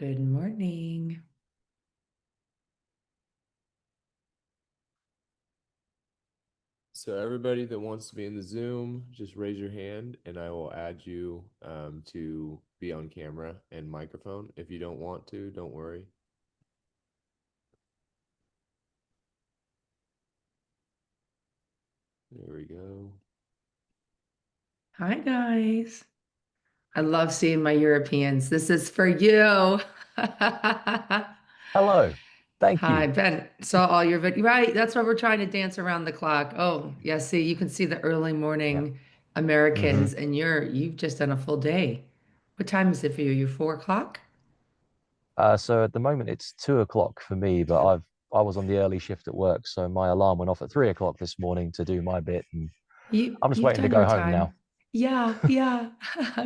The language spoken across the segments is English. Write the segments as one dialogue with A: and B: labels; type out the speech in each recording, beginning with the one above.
A: Good morning.
B: So everybody that wants to be in the Zoom, just raise your hand and I will add you to be on camera and microphone. If you don't want to, don't worry. There we go.
A: Hi, guys. I love seeing my Europeans. This is for you.
C: Hello. Thank
A: Hi,
C: you.
A: Ben. Saw all your video. Right, that's why we're trying to dance around the clock. Oh, yeah, see, you can see the early
C: Yeah.
A: morning Americans,
C: hmm
A: and you've just done a full day. What time is it for you? You 4 o'clock?
C: So at the moment it's 2 o'clock for me, but I was on the early shift at work, so my alarm went off at 3 o'clock this morning to do my bit, and I'm just
A: You've
C: waiting to
A: done
C: go
A: your
C: home
A: time.
C: now.
A: Yeah, yeah.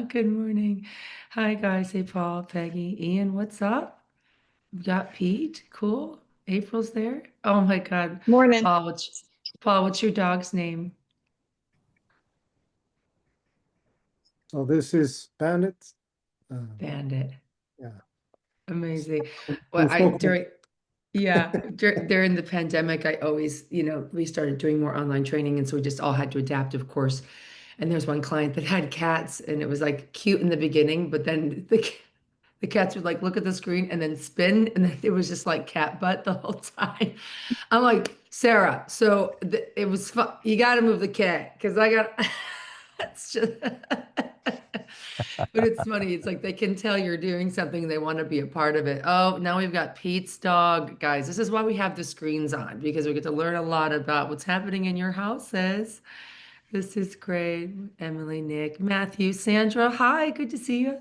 A: Good morning. Hi, guys. Hey, Paul, Peggy, Ian, what's up? We got Pete. Cool. April's there. Oh my God.
D: Morning.
A: Paul, what's your dog's name?
E: So this is Bandit.
A: Bandit.
E: Yeah.
A: Amazing. Well,
E: From Stockholm.
A: during the pandemic, I always, we started doing more online training, and so we just all had to adapt, of course. And there's one client that had cats, and it was like cute in the beginning, but then the cats would like look at the screen and then spin, and then it was just like cat butt the whole time. I'm like, Sarah, so it was fun. You got to move the cat because I got. It's just. But it's funny. It's like they can tell you're doing something. They want to be a part of it. Oh, now we've got Pete's dog. Guys, this is why we have the screens on because we get to learn a lot about what's happening in your houses. This is great. Emily, Nick, Matthew, Sandra. Hi, good to see you.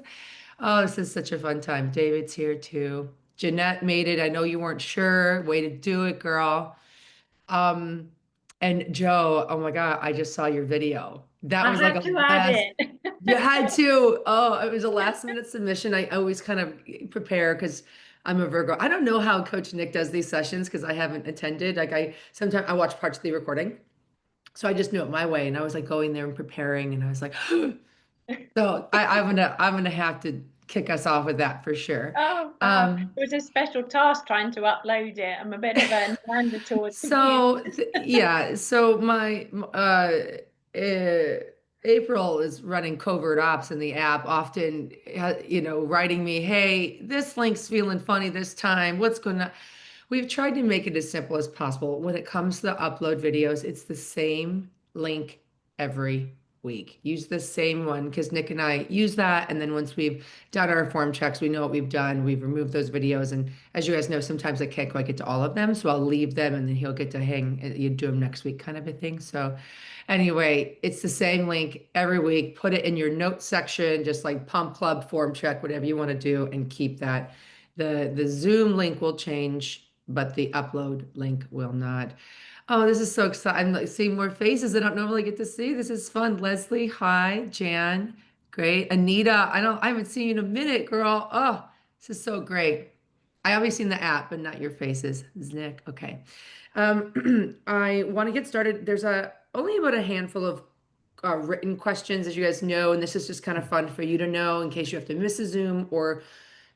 A: Oh, this is such a fun time. David's here too. Jeanette made it. I know you weren't sure. Way to do it, girl. Um, and Joe, oh my God, I just saw your video. That
D: I
A: was like
D: had
A: a
D: to add
A: last,
D: it.
A: you had to. Oh, it was a last minute submission. I always kind of prepare because I'm a Virgo. I don't know how Coach Nick does these sessions because I haven't attended. Like I sometimes I watch parts of the recording. So I just knew it my way. And I was like going there and preparing and I was like, so I'm gonna have to kick us off with that for sure.
D: Oh, wow.
A: Um,
D: It was a special task trying to upload it. I'm a bit of a Neanderthal with computers.
A: yeah, so my uh, April is running covert ops in the app, often writing me, "Hey, this link's feeling funny this time. What's going on?" We've tried to make it as simple as possible. When it comes to the upload videos, it's the same link every week. Use the same one because Nick and I use that. And then once we've done our form checks, we know what we've done. We've removed those videos. And as you guys know, sometimes I can't quite get to all of them. So I'll leave them and then he'll get to hang, you do them next week kind of a thing. So anyway, it's the same link every week. Put it in your notes section, just like pump club, form check, whatever you want to do, and keep that. The Zoom link will change, but the upload link will not. Oh, this is so exciting. I'm like seeing more faces I don't normally get to see. This is fun. Leslie, hi. Jan, great. Anita, I haven't seen you in a minute, girl. Oh, this is so great. I always seen the app, but not your faces. This is Nick. Okay. I want to get started. There's only about a handful of written questions, as you guys know, and this is just kind of fun for you to know in case you have to miss a Zoom or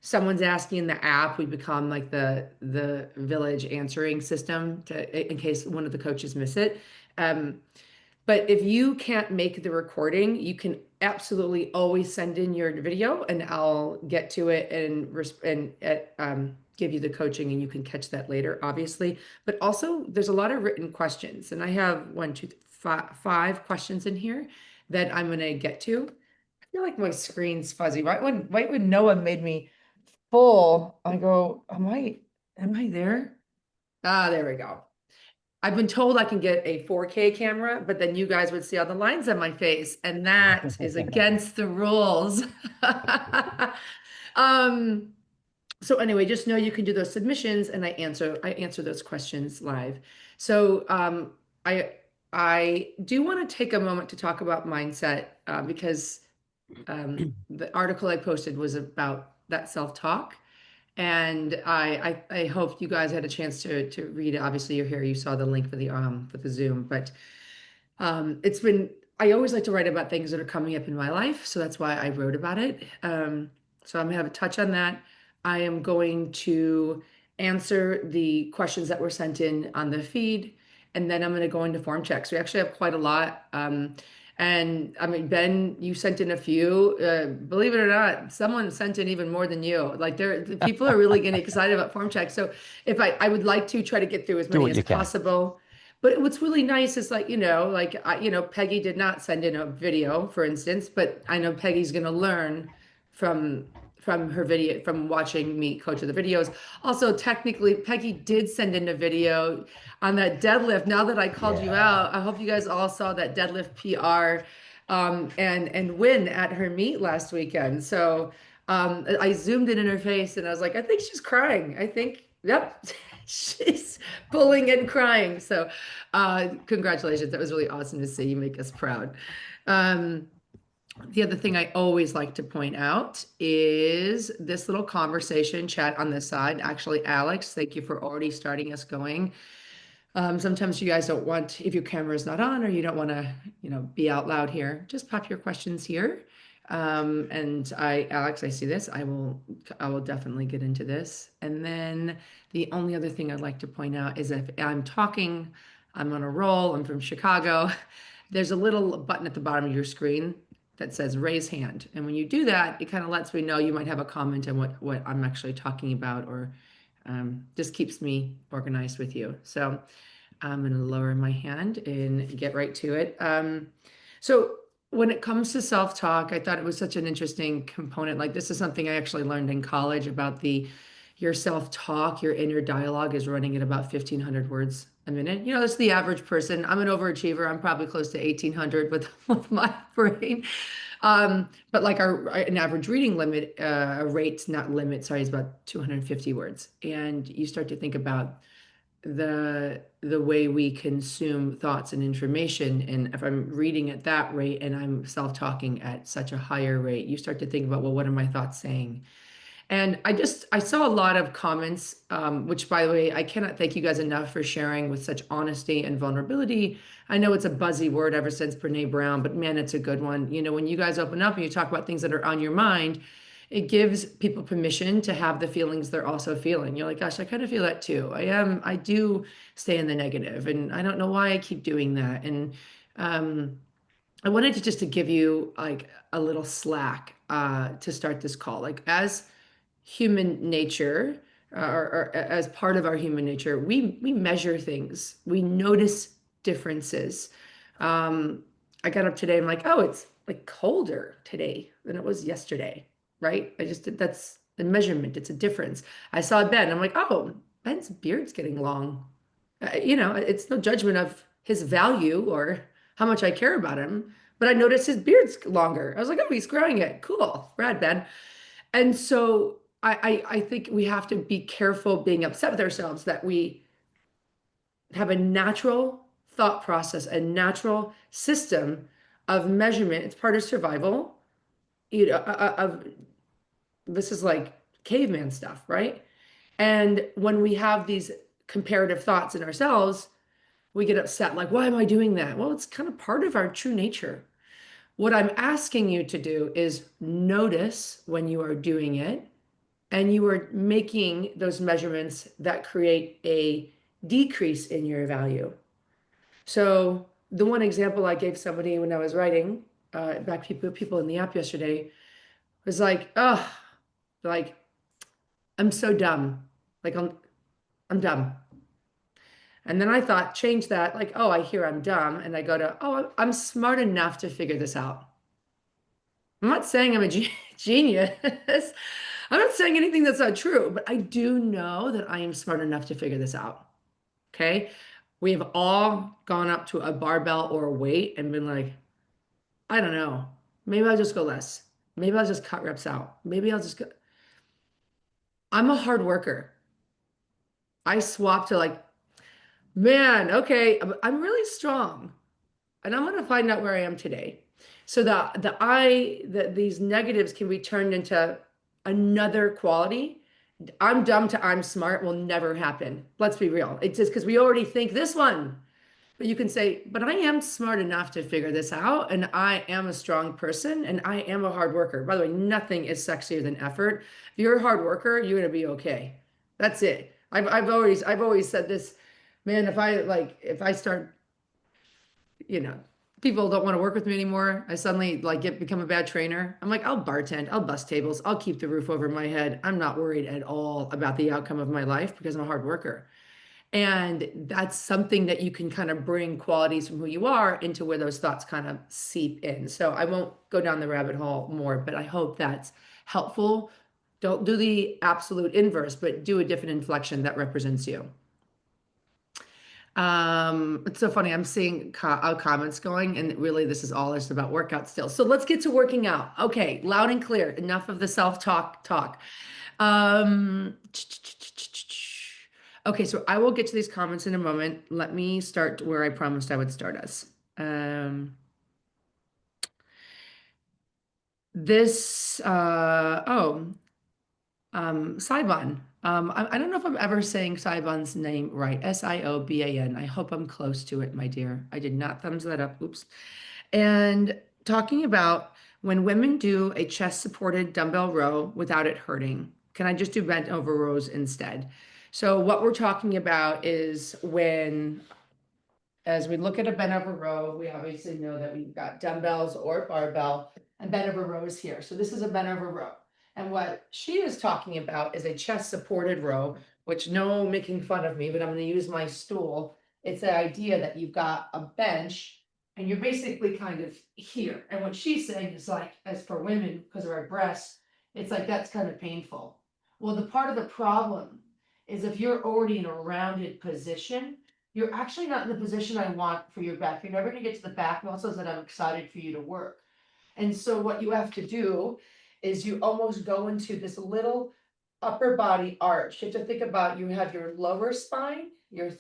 A: someone's asking in the app. We become like the village answering system in case one of the coaches miss it. Um, but if you can't make the recording, you can absolutely always send in your video and I'll get to it and give you the coaching and you can catch that later, obviously. But also, there's a lot of written questions, and I have one, two, five questions in here that I'm going to get to. I feel like my screen's fuzzy. Right when Noah made me full, I go, am I there? Ah, there we go. I've been told I can get a 4K camera, but then you guys would see all the lines on my face, and that is against the rules. Um, so anyway, just know you can do those submissions and I answer those questions live. So I I do want to take a moment to talk about mindset because the article I posted was about that self-talk. And I hope you guys had a chance to read it. Obviously, you're here. You saw the link for the Zoom, but it's been. I always like to write about things that are coming up in my life, so that's why I wrote about it. So I'm gonna have a touch on that. I am going to answer the questions that were sent in on the feed, and then I'm going to go into form checks. We actually have quite a lot. And I mean, Ben, you sent in a few. Believe it or not, someone sent in even more than you. Like the people are really getting excited about form checks. So if I would like to try to get through as
C: Do
A: many
C: what
A: as
C: you can.
A: possible. But what's really nice is like, Peggy did not send in a video, for instance, but I know Peggy's going to learn from her video, from watching me coach the videos. Also, technically, Peggy did send in a video on that deadlift. Now that I called you out, I hope you guys all saw that deadlift PR and win at her meet last weekend. So I zoomed in her face and I was like, I think she's crying. I think, yep, she's pulling and crying. So congratulations. That was really awesome to see. You make us proud. The other thing I always like to point out is this little conversation chat on this side. Actually, Alex, thank you for already starting us going. Sometimes you guys don't want, if your camera is not on or you don't want to, be out loud here, just pop your questions here. And Alex, I see this. I will definitely get into this. And then the only other thing I'd like to point out is if I'm talking, I'm on a roll, I'm from Chicago, there's a little button at the bottom of your screen that says raise hand. And when you do that, it kind of lets me know you might have a comment on what I'm actually talking about, or just keeps me organized with you. So I'm going to lower my hand and get right to it. So when it comes to self-talk, I thought it was such an interesting component. Like this is something I actually learned in college about your self-talk, your inner dialogue is running at about 1,500 words a minute. That's the average person. I'm an overachiever. I'm probably close to 1,800 with my brain. But like an average reading limit, rate, not limit, sorry, is about 250 words. And you start to think about the way we consume thoughts and information. And if I'm reading at that rate and I'm self-talking at such a higher rate, you start to think about, well, what are my thoughts saying? And I saw a lot of comments, which by the way, I cannot thank you guys enough for sharing with such honesty and vulnerability. I know it's a buzzy word ever since Brene Brown, but man, it's a good one. When you guys open up and you talk about things that are on your mind, it gives people permission to have the feelings they're also feeling. You're like, gosh, I kind of feel that too. I do stay in the negative, and I don't know why I keep doing that. And I wanted to just to give you like a little slack to start this call. Like as human nature, or as part of our human nature, we measure things, we notice differences. I got up today, I'm like, oh, it's like colder today than it was yesterday, right? That's the measurement, it's a difference. I saw Ben, I'm like, oh, Ben's beard's getting long. It's no judgment of his value or how much I care about him, but I noticed his beard's longer. I was like, oh, he's growing it. Cool, rad, Ben. And so I think we have to be careful being upset with ourselves that we have a natural thought process, a natural system of measurement. It's part of survival. This is like caveman stuff, right? And when we have these comparative thoughts in ourselves, we get upset, like, why am I doing that? Well, it's kind of part of our true nature. What I'm asking you to do is notice when you are doing it and you are making those measurements that create a decrease in your value. So the one example I gave somebody when I was writing back people in the app yesterday was like, oh, like I'm so dumb. Like I'm dumb. And then I thought, change that, like, oh, I hear I'm dumb. And I go to, oh, I'm smart enough to figure this out. I'm not saying I'm a genius. I'm not saying anything that's not true, but I do know that I am smart enough to figure this out. Okay. We have all gone up to a barbell or a weight and been like, I don't know. Maybe I'll just go less. Maybe I'll just cut reps out. Maybe I'll just go. I'm a hard worker. I swap to like, man, okay, I'm really strong. And I'm going to find out where I am today. So these negatives can be turned into another quality. I'm dumb to I'm smart will never happen. Let's be real. It's just because we already think this one. But you can say, but I am smart enough to figure this out, and I am a strong person, and I am a hard worker. By the way, nothing is sexier than effort. If you're a hard worker, you're gonna be okay. That's it. I've always said this, man, if I start, you know, people don't want to work with me anymore. I suddenly like become a bad trainer. I'm like, I'll bartend, I'll bust tables, I'll keep the roof over my head. I'm not worried at all about the outcome of my life because I'm a hard worker. And that's something that you can kind of bring qualities from who you are into where those thoughts kind of seep in. So I won't go down the rabbit hole more, but I hope that's helpful. Don't do the absolute inverse, but do a different inflection that represents you. It's so funny. I'm seeing comments going, and really, this is all just about workout still. So let's get to working out. Okay, loud and clear. Enough of the self-talk talk. Okay, so I will get to these comments in a moment. Let me start where I promised I would start us. Saiban. I don't know if I'm ever saying Saiban's name right. Sioban. I hope I'm close to it, my dear. I did not thumbs that up. Oops. And talking about when women do a chest supported dumbbell row without it hurting, can I just do bent over rows instead? So what we're talking about is when, as we look at a bent over row, we obviously know that we've got dumbbells or barbell and bent over rows here. So this is a bent over row. And what she is talking about is a chest supported row, which no making fun of me, but I'm going to use my stool. It's the idea that you've got a bench and you're basically kind of here. And what she's saying is like, as for women, because of our breasts, it's like that's kind of painful. Well, the part of the problem is if you're already in a rounded position, you're actually not in the position I want for your back. You're never going to get to the back muscles that I'm excited for you to work. And so what you have to do is you almost go into this little upper body arch. You have to think about, you have your lower spine, your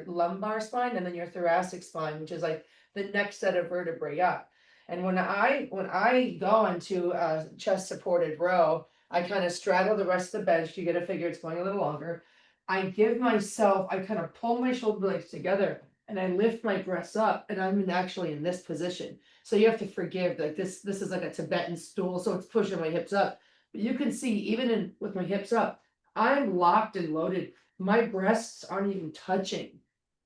A: lumbar spine, and then your thoracic spine, which is like the next set of vertebrae up. And when I go into a chest supported row, I kind of straddle the rest of the bench. You get to figure it's going a little longer. I kind of pull my shoulder blades together and I lift my breasts up, and I'm actually in this position. So you have to forgive, like this is like a Tibetan stool, so it's pushing my hips up. But you can see, even with my hips up, I'm locked and loaded. My breasts aren't even touching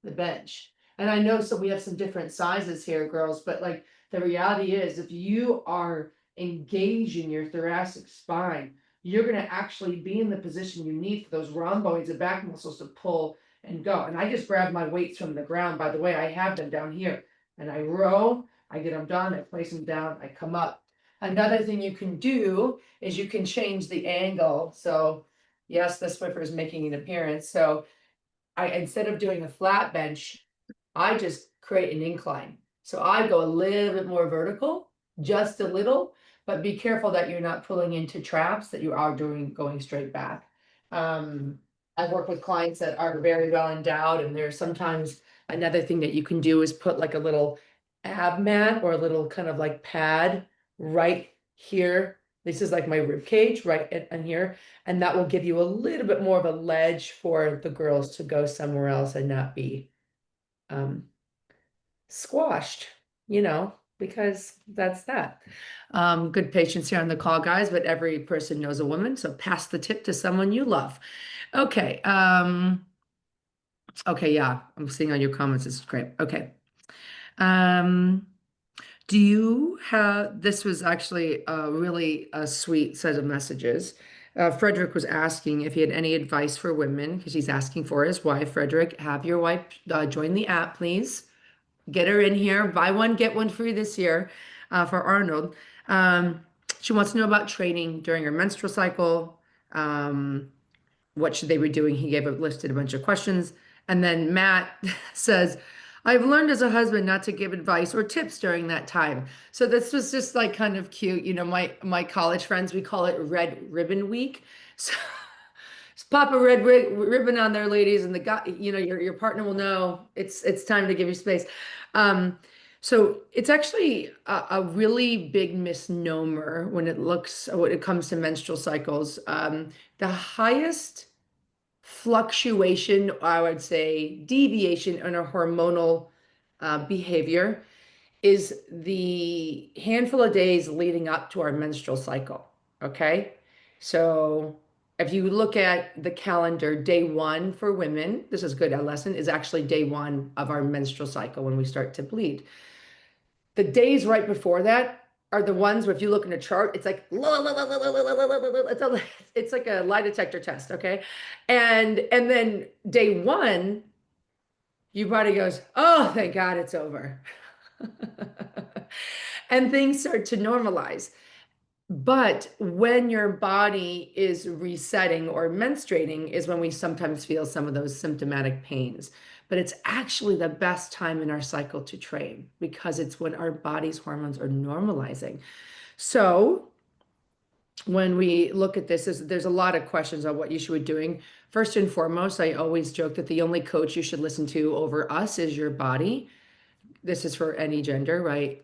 A: the bench. And I know, so we have some different sizes here, girls, but like the reality is, if you are engaging your thoracic spine, you're going to actually be in the position you need for those rhomboids and back muscles to pull and go. And I just grab my weights from the ground. By the way, I have them down here, and I row, I get them done, I place them down, I come up. Another thing you can do is you can change the angle. So yes, the Swiffer is making an appearance. So instead of doing a flat bench, I just create an incline. So I go a little bit more vertical, just a little, but be careful that you're not pulling into traps, that you are going straight back. I work with clients that are very well endowed, and there's sometimes another thing that you can do is put like a little ab mat or a little kind of like pad right here. This is like my rib cage right in here, and that will give you a little bit more of a ledge for the girls to go somewhere else and not be squashed, because that's that. Good patience here on the call, guys, but every person knows a woman, so pass the tip to someone you love. Okay. Okay, yeah, I'm seeing all your comments. This is great. Okay. Do you have, this was actually a really sweet set of messages. Frederick was asking if he had any advice for women, because he's asking for his wife. Frederick, have your wife join the app, please. Get her in here. Buy one, get one free this year for Arnold. She wants to know about training during her menstrual cycle. What should they be doing? He listed a bunch of questions. And then Matt says, I've learned as a husband not to give advice or tips during that time. So this was just like kind of cute. My college friends, we call it Red Ribbon Week. So just pop a red ribbon on there, ladies, and the guy, your partner will know it's time to give you space. So it's actually a really big misnomer when it comes to menstrual cycles. The highest fluctuation, I would say, deviation in a hormonal behavior is the handful of days leading up to our menstrual cycle. Okay. So if you look at the calendar, day one for women, this is good. A lesson is actually day one of our menstrual cycle when we start to bleed. The days right before that are the ones where if you look in a chart, it's like it's like a lie detector test, okay? And then day one, your body goes, oh, thank God it's over. And things start to normalize. But when your body is resetting or menstruating is when we sometimes feel some of those symptomatic pains. But it's actually the best time in our cycle to train because it's when our body's hormones are normalizing. So when we look at this, there's a lot of questions on what you should be doing. First and foremost, I always joke that the only coach you should listen to over us is your body. This is for any gender, right?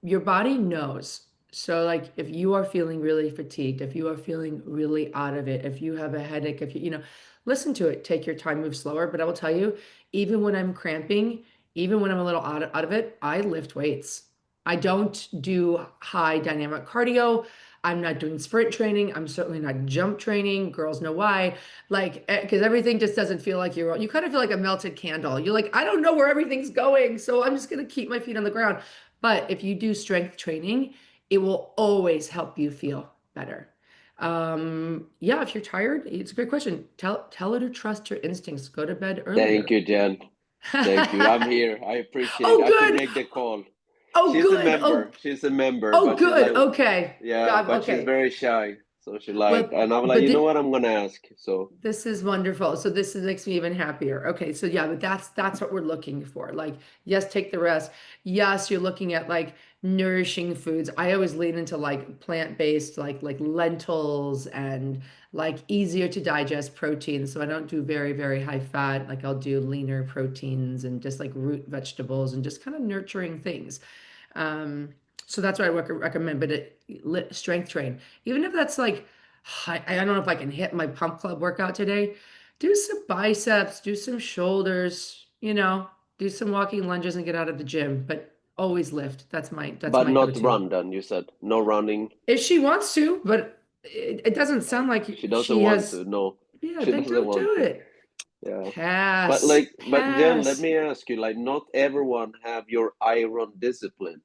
A: Your body knows. So like if you are feeling really fatigued, if you are feeling really out of it, if you have a headache, if you listen to it, take your time, move slower. But I will tell you, even when I'm cramping, even when I'm a little out of it, I lift weights. I don't do high dynamic cardio. I'm not doing sprint training. I'm certainly not jump training. Girls know why. Like, because everything just doesn't feel like you kind of feel like a melted candle. You're like, I don't know where everything's going. So I'm just going to keep my feet on the ground. But if you do strength training, it will always help you feel better. Yeah, if you're tired, it's a great question. Tell her to trust her instincts. Go to bed earlier.
F: Thank you, Jen. Thank you. I'm here. I appreciate
A: Oh,
F: it. I could
A: good.
F: make the call.
A: Oh,
F: She's a
A: good.
F: member. She's a member,
A: Oh,
F: but she's
A: good.
F: like,
A: Okay.
F: yeah,
A: God,
F: but she's
A: okay.
F: very shy. So she
A: Well,
F: and I'm like,
A: but
F: you know what? I'm gonna ask. So
A: this is wonderful. So this makes me even happier. Okay, so yeah, but that's what we're looking for. Like, yes, take the rest. Yes, you're looking at like nourishing foods. I always lean into like plant-based, like lentils and like easier to digest proteins. So I don't do very, very high fat. Like I'll do leaner proteins and just like root vegetables and just kind of nurturing things. Um, so that's what I recommend. But strength train, even if that's like I don't know if I can hit my pump club workout today. Do some biceps, do some shoulders, do some walking lunges and get out of the gym, but always lift. That's
F: but
A: my
F: not
A: go-to.
F: run then, you said. No running.
A: If she wants to, but it doesn't sound like
F: She doesn't
A: she
F: want
A: has.
F: to. No,
A: Yeah,
F: she
A: then
F: doesn't
A: don't
F: want
A: do
F: to.
A: it.
F: Yeah. But
A: Pass,
F: like, but Jen, let
A: pass.
F: me ask you, like, not everyone have your iron discipline.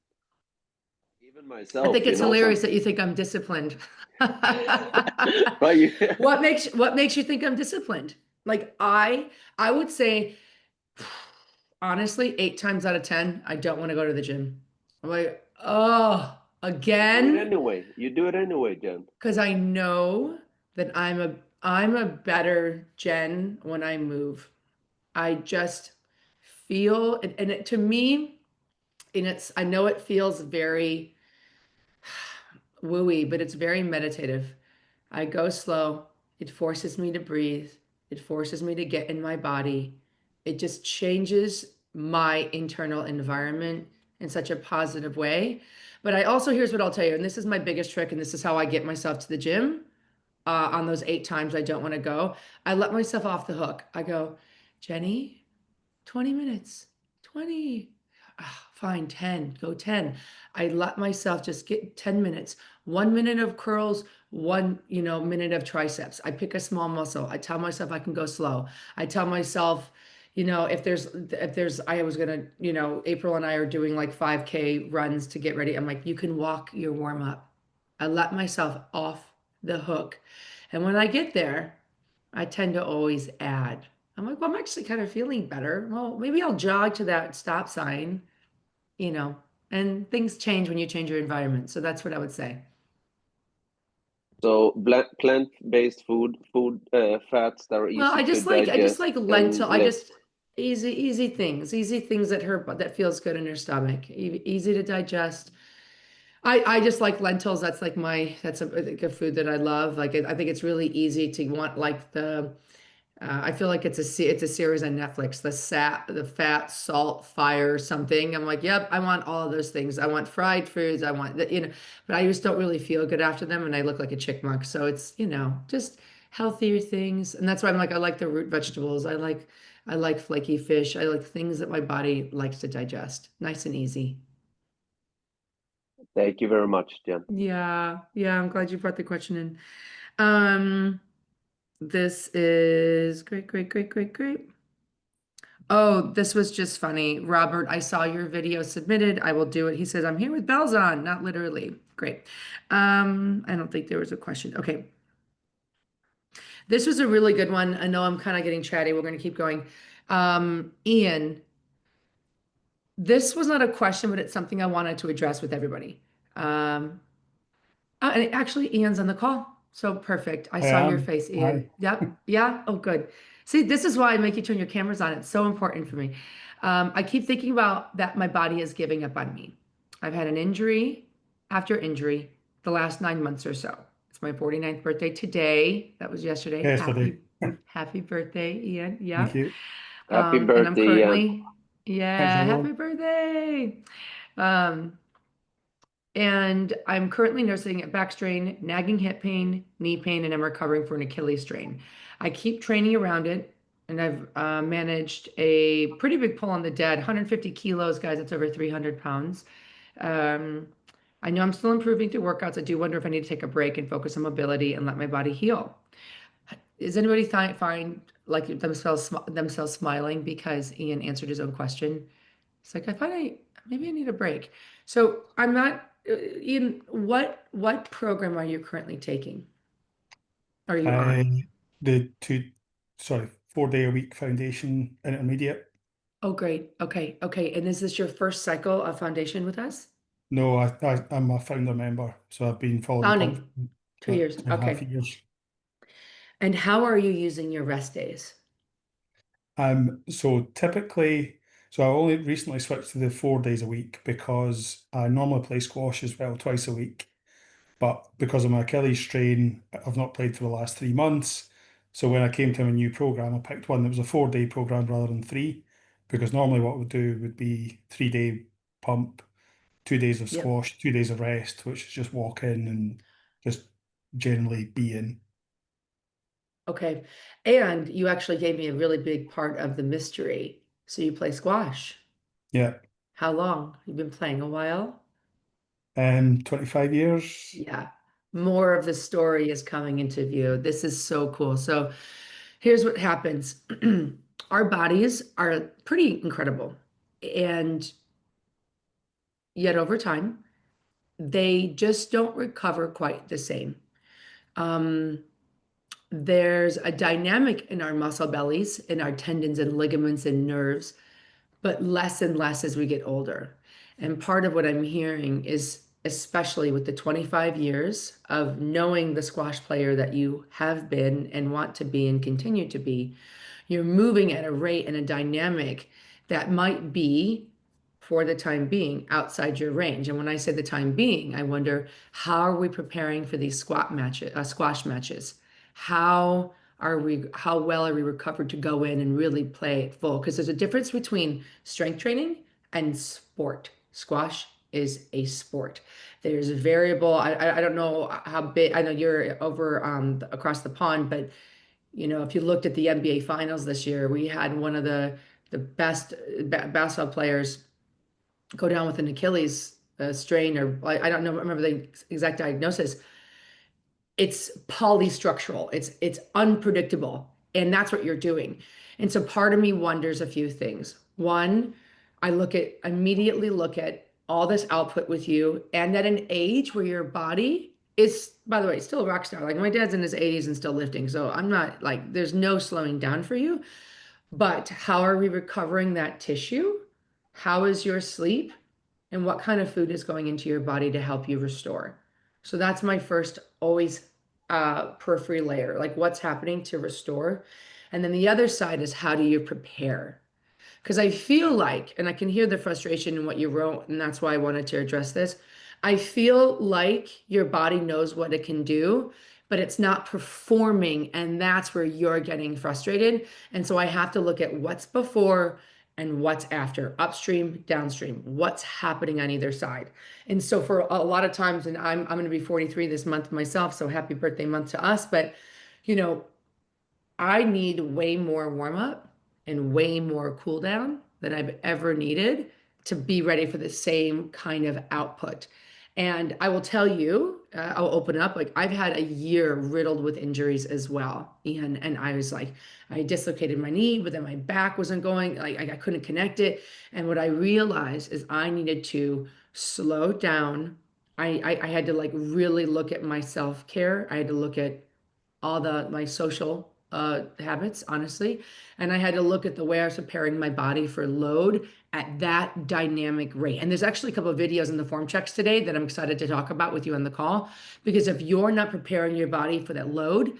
F: Even
A: I
F: myself,
A: think it's hilarious that you think I'm disciplined.
F: Right?
A: What makes you think I'm disciplined? Like I would say honestly, 8 times out of 10, I don't want to go to the gym. I'm like, oh,
F: You do it
A: again?
F: anyway. You do it anyway, Jen.
A: Because I know that I'm a better Jen when I move. I just feel and to me, and I know it feels very wooey, but it's very meditative. I go slow. It forces me to breathe. It forces me to get in my body. It just changes my internal environment in such a positive way. But I also, here's what I'll tell you, and this is my biggest trick, and this is how I get myself to the gym on those 8 times I don't want to go. I let myself off the hook. I go, Jenny, 20 minutes, 20. Fine, 10, go 10. I let myself just get 10 minutes, 1 minute of curls, 1 minute of triceps. I pick a small muscle. I tell myself I can go slow. I tell myself, I was gonna, April and I are doing like 5K runs to get ready. I'm like, you can walk your warm up. I let myself off the hook. And when I get there, I tend to always add. I'm like, well, I'm actually kind of feeling better. Well, maybe I'll jog to that stop sign, you know, and things change when you change your environment. So that's what I would say.
F: So plant-based food fats that are
A: Well,
F: easy to
A: I just
F: digest
A: like
F: and
A: lentil. I
F: lift.
A: just easy things that feels good in your stomach, easy to digest. I just like lentils. That's like like a food that I love. Like I think it's really easy to want like I feel like it's a series on Netflix, the fat, salt, fire, something. I'm like, yep, I want all of those things. I want fried foods. I want but I just don't really feel good after them, and I look like a chickmuck. So it's just healthier things, and that's why I'm like, I like the root vegetables. I like flaky fish. I like things that my body likes to digest. Nice and easy.
F: Thank you very much, Jen.
A: Yeah, yeah, I'm glad you brought the question in. This is great, great, great, great, great. Oh, this was just funny. Robert, I saw your video submitted. I will do it. He says, I'm here with bells on, not literally. Great. I don't think there was a question. Okay. This was a really good one. I know I'm kind of getting chatty. We're going to keep going. Ian, this was not a question, but it's something I wanted to address with everybody. And actually, Ian's on the call. So perfect. I saw your face, Ian.
E: Hi.
A: Yep. Yeah. Oh, good. See, this is why I make you turn your cameras on. It's so important for me. I keep thinking about that my body is giving up on me. I've had an injury after injury the last 9 months or so. It's my 49th birthday today. That was yesterday.
E: Yesterday.
A: Happy birthday, Ian. Yeah.
E: Thank you.
F: Happy
A: And I'm
F: birthday, Ian.
A: currently,
E: Thanks,
A: yeah,
E: everyone.
A: happy birthday. And I'm currently nursing a back strain, nagging hip pain, knee pain, and I'm recovering for an Achilles strain. I keep training around it, and I've managed a pretty big pull on the dead, 150 kilos, guys. That's over 300 pounds. I know I'm still improving through workouts. I do wonder if I need to take a break and focus on mobility and let my body heal. Does anybody find like themselves smiling because Ian answered his own question? It's like maybe I need a break. So I'm not Ian, what program are you currently taking? Are you on?
E: The 4 day a week foundation intermediate.
A: Oh, great. Okay. Okay. And is this your first cycle of foundation with us?
E: No, I'm a founder member, so I've been following the program
A: Founding.
E: for
A: 2 years.
E: 2.5
A: Okay.
E: years.
A: And how are you using your rest days?
E: So typically, I only recently switched to the 4 days a week because I normally play squash as well twice a week. But because of my Achilles strain, I've not played for the last 3 months. So when I came to a new program, I picked one that was a 4 day program rather than three, because normally what we'd do would be 3 day pump, 2 days of
A: Yep.
E: squash, 2 days of rest, which is just walk in and just generally be in.
A: Okay. And you actually gave me a really big part of the mystery. So you play squash.
E: Yeah.
A: How long? You've been playing a while?
E: 25 years.
A: Yeah. More of the story is coming into view. This is so cool. So here's what happens. Our bodies are pretty incredible. And yet over time, they just don't recover quite the same. There's a dynamic in our muscle bellies, in our tendons and ligaments and nerves, but less and less as we get older. And part of what I'm hearing is, especially with the 25 years of knowing the squash player that you have been and want to be and continue to be, you're moving at a rate and a dynamic that might be, for the time being, outside your range. And when I say the time being, I wonder, how are we preparing for these squash matches? How well are we recovered to go in and really play it full? Because there's a difference between strength training and sport. Squash is a sport. There's a variable. I don't know how big. I know you're over across the pond, but if you looked at the NBA finals this year, we had one of the best basketball players go down with an Achilles strain, or I don't know, remember the exact diagnosis. It's polystructural. It's unpredictable, and that's what you're doing. And so part of me wonders a few things. One, immediately look at all this output with you, and at an age where your body is, by the way, still a rock star. Like my dad's in his 80s and still lifting, so I'm not like, there's no slowing down for you. But how are we recovering that tissue? How is your sleep? And what kind of food is going into your body to help you restore? So that's my first always periphery layer, like what's happening to restore. And then the other side is, how do you prepare? Because I feel like, and I can hear the frustration in what you wrote, and that's why I wanted to address this. I feel like your body knows what it can do, but it's not performing, and that's where you're getting frustrated. And so I have to look at what's before and what's after, upstream, downstream, what's happening on either side. And so for a lot of times, and I'm going to be 43 this month myself, so happy birthday month to us, but I need way more warm up and way more cool down than I've ever needed to be ready for the same kind of output. And I will tell you, I'll open up, like I've had a year riddled with injuries as well. And I was like, I dislocated my knee, but then my back wasn't going, like I couldn't connect it. And what I realized is I needed to slow down. I had to like really look at my self-care. I had to look at all my social habits, honestly. And I had to look at the way I was preparing my body for load at that dynamic rate. And there's actually a couple of videos in the form checks today that I'm excited to talk about with you on the call, because if you're not preparing your body for that load,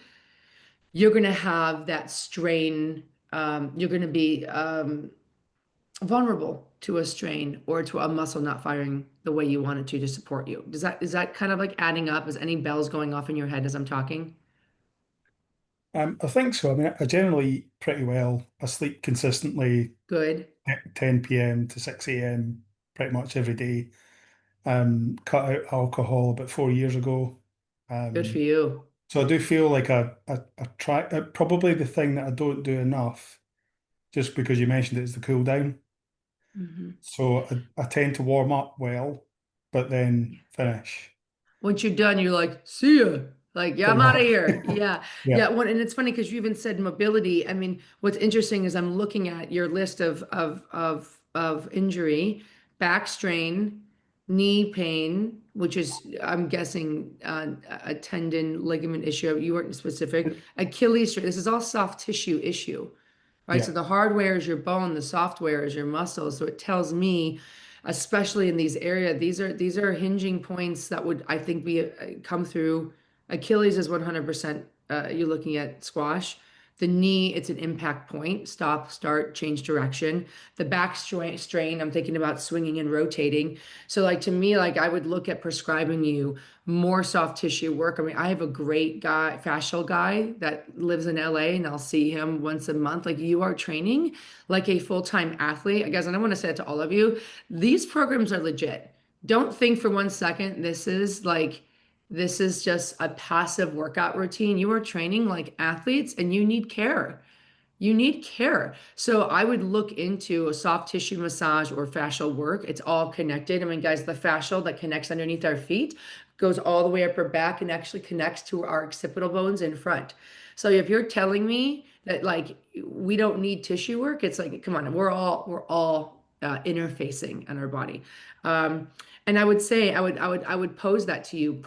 A: you're going to have that strain. You're going to be vulnerable to a strain or to a muscle not firing the way you want it to support you. Is that kind of like adding up? Is any bells going off in your head as I'm talking?
E: I think so. I mean, I generally eat pretty well. I sleep consistently
A: Good.
E: 10 p.m. to 6 a.m. pretty much every day. Cut out alcohol about 4 years ago.
A: Good for you.
E: So I do feel like I try, probably the thing that I don't do enough, just because you mentioned it, is the cool down.
A: Mm-hmm.
E: So I tend to warm up well, but then finish.
A: Once you're done, you're like, see ya. Like, yeah, I'm out of here. Yeah.
E: Yeah.
A: Yeah. And it's funny because you even said mobility. I mean, what's interesting is I'm looking at your list of injury, back strain, knee pain, which is, I'm guessing, a tendon ligament issue. You weren't specific. Achilles strain. This is all soft tissue issue, right?
E: Yeah.
A: So the hardware is your bone, the software is your muscle. So it tells me, especially in these areas, these are hinging points that would, I think, be come through. Achilles is 100%. You're looking at squash. The knee, it's an impact point. Stop, start, change direction. The back strain, I'm thinking about swinging and rotating. So, like to me, like I would look at prescribing you more soft tissue work. I mean, I have a great guy, fascial guy that lives in LA, and I'll see him once a month. Like you are training like a full-time athlete, guys. And I want to say it to all of you: these programs are legit. Don't think for 1 second this is just a passive workout routine. You are training like athletes and you need care. You need care. So I would look into a soft tissue massage or fascial work. It's all connected. I mean, guys, the fascial that connects underneath our feet goes all the way up our back and actually connects to our occipital bones in front. So if you're telling me that like we don't need tissue work, it's like, come on, we're all interfacing on our body. And I would say I would pose that to you.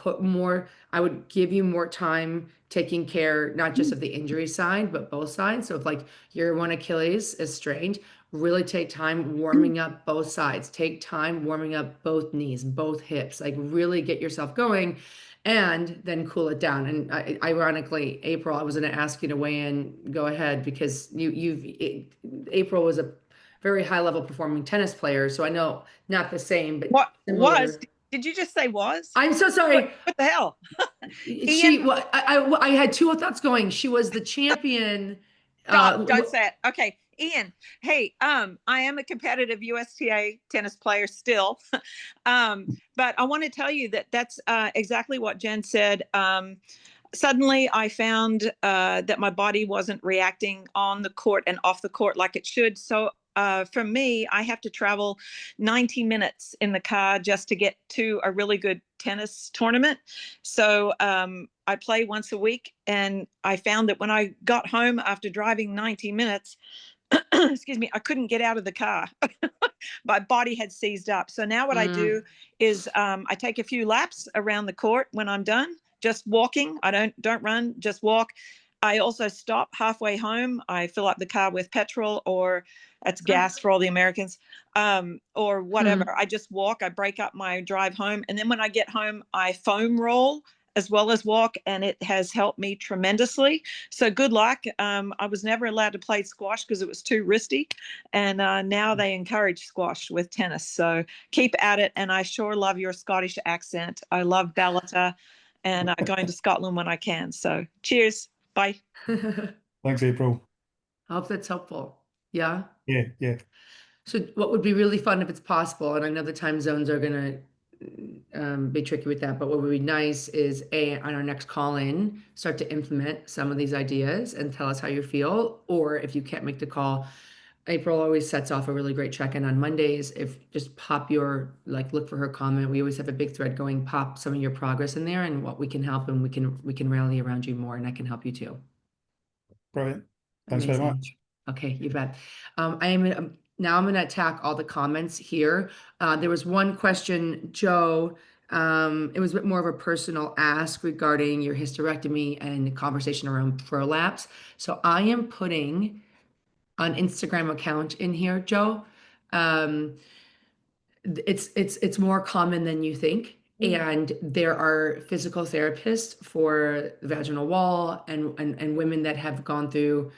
A: I would give you more time taking care not just of the injury side, but both sides. So if like your one Achilles is strained, really take time warming up both sides. Take time warming up both knees, both hips. Like really get yourself going, and then cool it down. And ironically, April, I was going to ask you to weigh in. Go ahead, because April was a very high level performing tennis player. So I know not the same, but
G: What
A: similar.
G: was? Did you just say was?
A: I'm so sorry.
G: What the hell?
A: I had two thoughts going. She was the champion.
G: Stop, don't say it. Okay, Ian. Hey, I am a competitive USTA tennis player still, but I want to tell you that that's exactly what Jen said. Suddenly I found that my body wasn't reacting on the court and off the court like it should. So for me, I have to travel 90 minutes in the car just to get to a really good tennis tournament. So I play once a week, and I found that when I got home after driving 90 minutes, excuse me, I couldn't get out of the car. My body had seized up. So now what I do is I take a few laps around the court when I'm done, just walking. I don't run, just walk. I also stop halfway home. I fill up the car with petrol, or that's gas for all the Americans, or whatever. I just walk. I break up my drive home. And then when I get home, I foam roll as well as walk, and it has helped me tremendously. So good luck. I was never allowed to play squash because it was too risky, and now they encourage squash with tennis. So keep at it, and I sure love your Scottish accent. I love Ballata, and going to Scotland when I can. So cheers. Bye.
E: Thanks, April.
A: I hope that's helpful. Yeah.
E: Yeah.
A: So what would be really fun if it's possible, and I know the time zones are going to be tricky with that, but what would be nice is on our next call in, start to implement some of these ideas and tell us how you feel. Or if you can't make the call, April always sets off a really great check-in on Mondays. If just pop your, like, look for her comment. We always have a big thread going, pop some of your progress in there and what we can help, and we can rally around you more, and I can help you too.
E: Brilliant. Thanks very
A: Amazing.
E: much.
A: Okay, you bet. Now I'm gonna attack all the comments here. There was one question, Joe. It was a bit more of a personal ask regarding your hysterectomy and the conversation around prolapse. So I am putting an Instagram account in here, Joe. It's more common than you think. And there are physical therapists for the vaginal wall and women that have gone through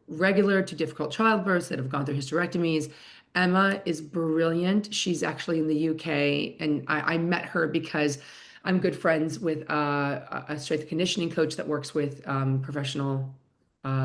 A: regular to difficult childbirths, that have gone through hysterectomies. Emma is brilliant. She's actually in the UK, and I met her because I'm good friends with a strength and conditioning coach that works with professional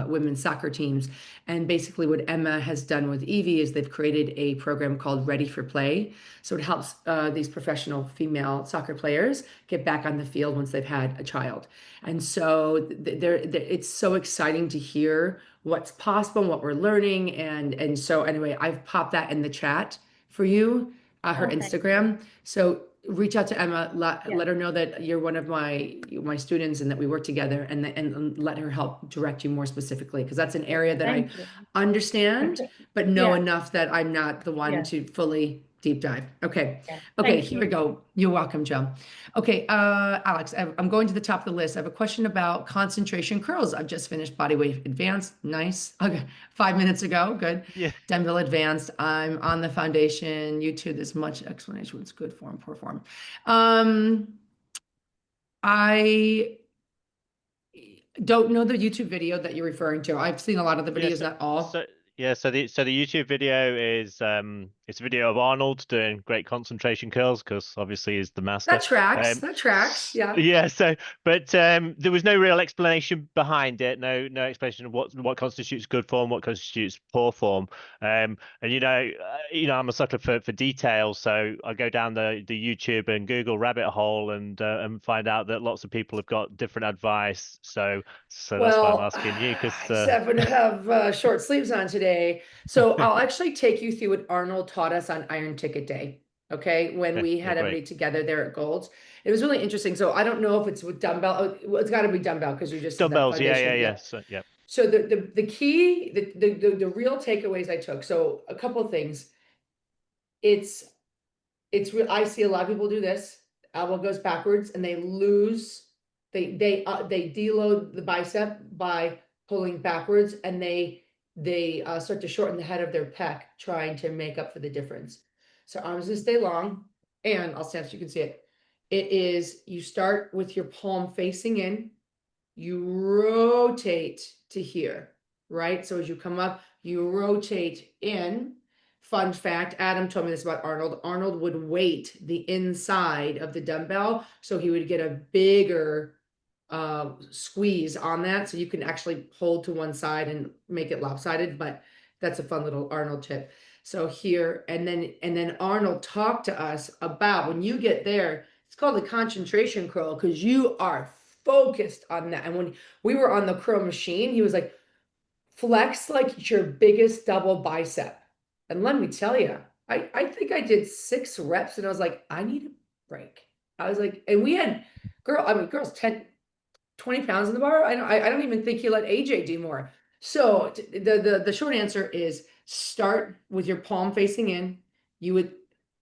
A: women's soccer teams. And basically, what Emma has done with Evie is they've created a program called Ready for Play. So it helps these professional female soccer players get back on the field once they've had a child. And so it's so exciting to hear what's possible and what we're learning. And so anyway, I've popped that in the chat for you, her
D: Okay.
A: Instagram. So reach out to Emma,
D: Yeah.
A: let her know that you're one of my students and that we work together, and let her help direct you more specifically, because that's an area that I
D: Thank you.
A: understand, but know
D: Yeah.
A: enough that I'm not the one
D: Yeah.
A: to fully deep dive. Okay.
D: Yeah.
A: Okay,
D: Thank
A: here
D: you.
A: we go. You're welcome, Joe. Okay, Alex, I'm going to the top of the list. I have a question about concentration curls. I've just finished bodyweight advanced. Nice. Okay, 5 minutes ago. Good.
H: Yeah.
A: Dumbbell advanced. I'm on the foundation. YouTube, there's much explanation. What's good form, poor form. I don't know the YouTube video that you're referring to. I've seen a lot of the videos, not all.
H: So the YouTube video is it's a video of Arnold doing great concentration curls, because obviously he's the master.
A: That tracks. That tracks. Yeah.
H: Yeah. But there was no real explanation behind it. No explanation of what constitutes good form, what constitutes poor form. And I'm a sucker for detail, so I go down the YouTube and Google rabbit hole and find out that lots of people have got different advice. So that's why I'm asking you, because
A: I just happen to have short sleeves on today. So I'll actually take you through what Arnold taught us on Iron Ticket Day. Okay, when we had everybody together there at Gold's, it was really interesting. So I don't know if it's with dumbbell. Well, it's got to be dumbbell, because you just
H: dumbbells. Yeah.
A: So the key, the real takeaways I took. So a couple of things. It's real. I see a lot of people do this. Elbow goes backwards, and they lose. They deload the bicep by pulling backwards, and they start to shorten the head of their pec, trying to make up for the difference. So arms gonna stay long, and I'll stand so you can see it. It is, you start with your palm facing in, you rotate to here, right? So as you come up, you rotate in. Fun fact, Adam told me this about Arnold. Arnold would weight the inside of the dumbbell, so he would get a bigger squeeze on that, so you can actually hold to one side and make it lopsided. But that's a fun little Arnold tip. So here, and then Arnold talked to us about, when you get there, it's called the concentration curl, because you are focused on that. And when we were on the curl machine, he was like, flex like it's your biggest double bicep. And let me tell you, I think I did 6 reps, and I was like, I need a break. I was like, and we had girls 10, 20 pounds in the bar. I don't even think you let AJ do more. So the short answer is, start with your palm facing in. You would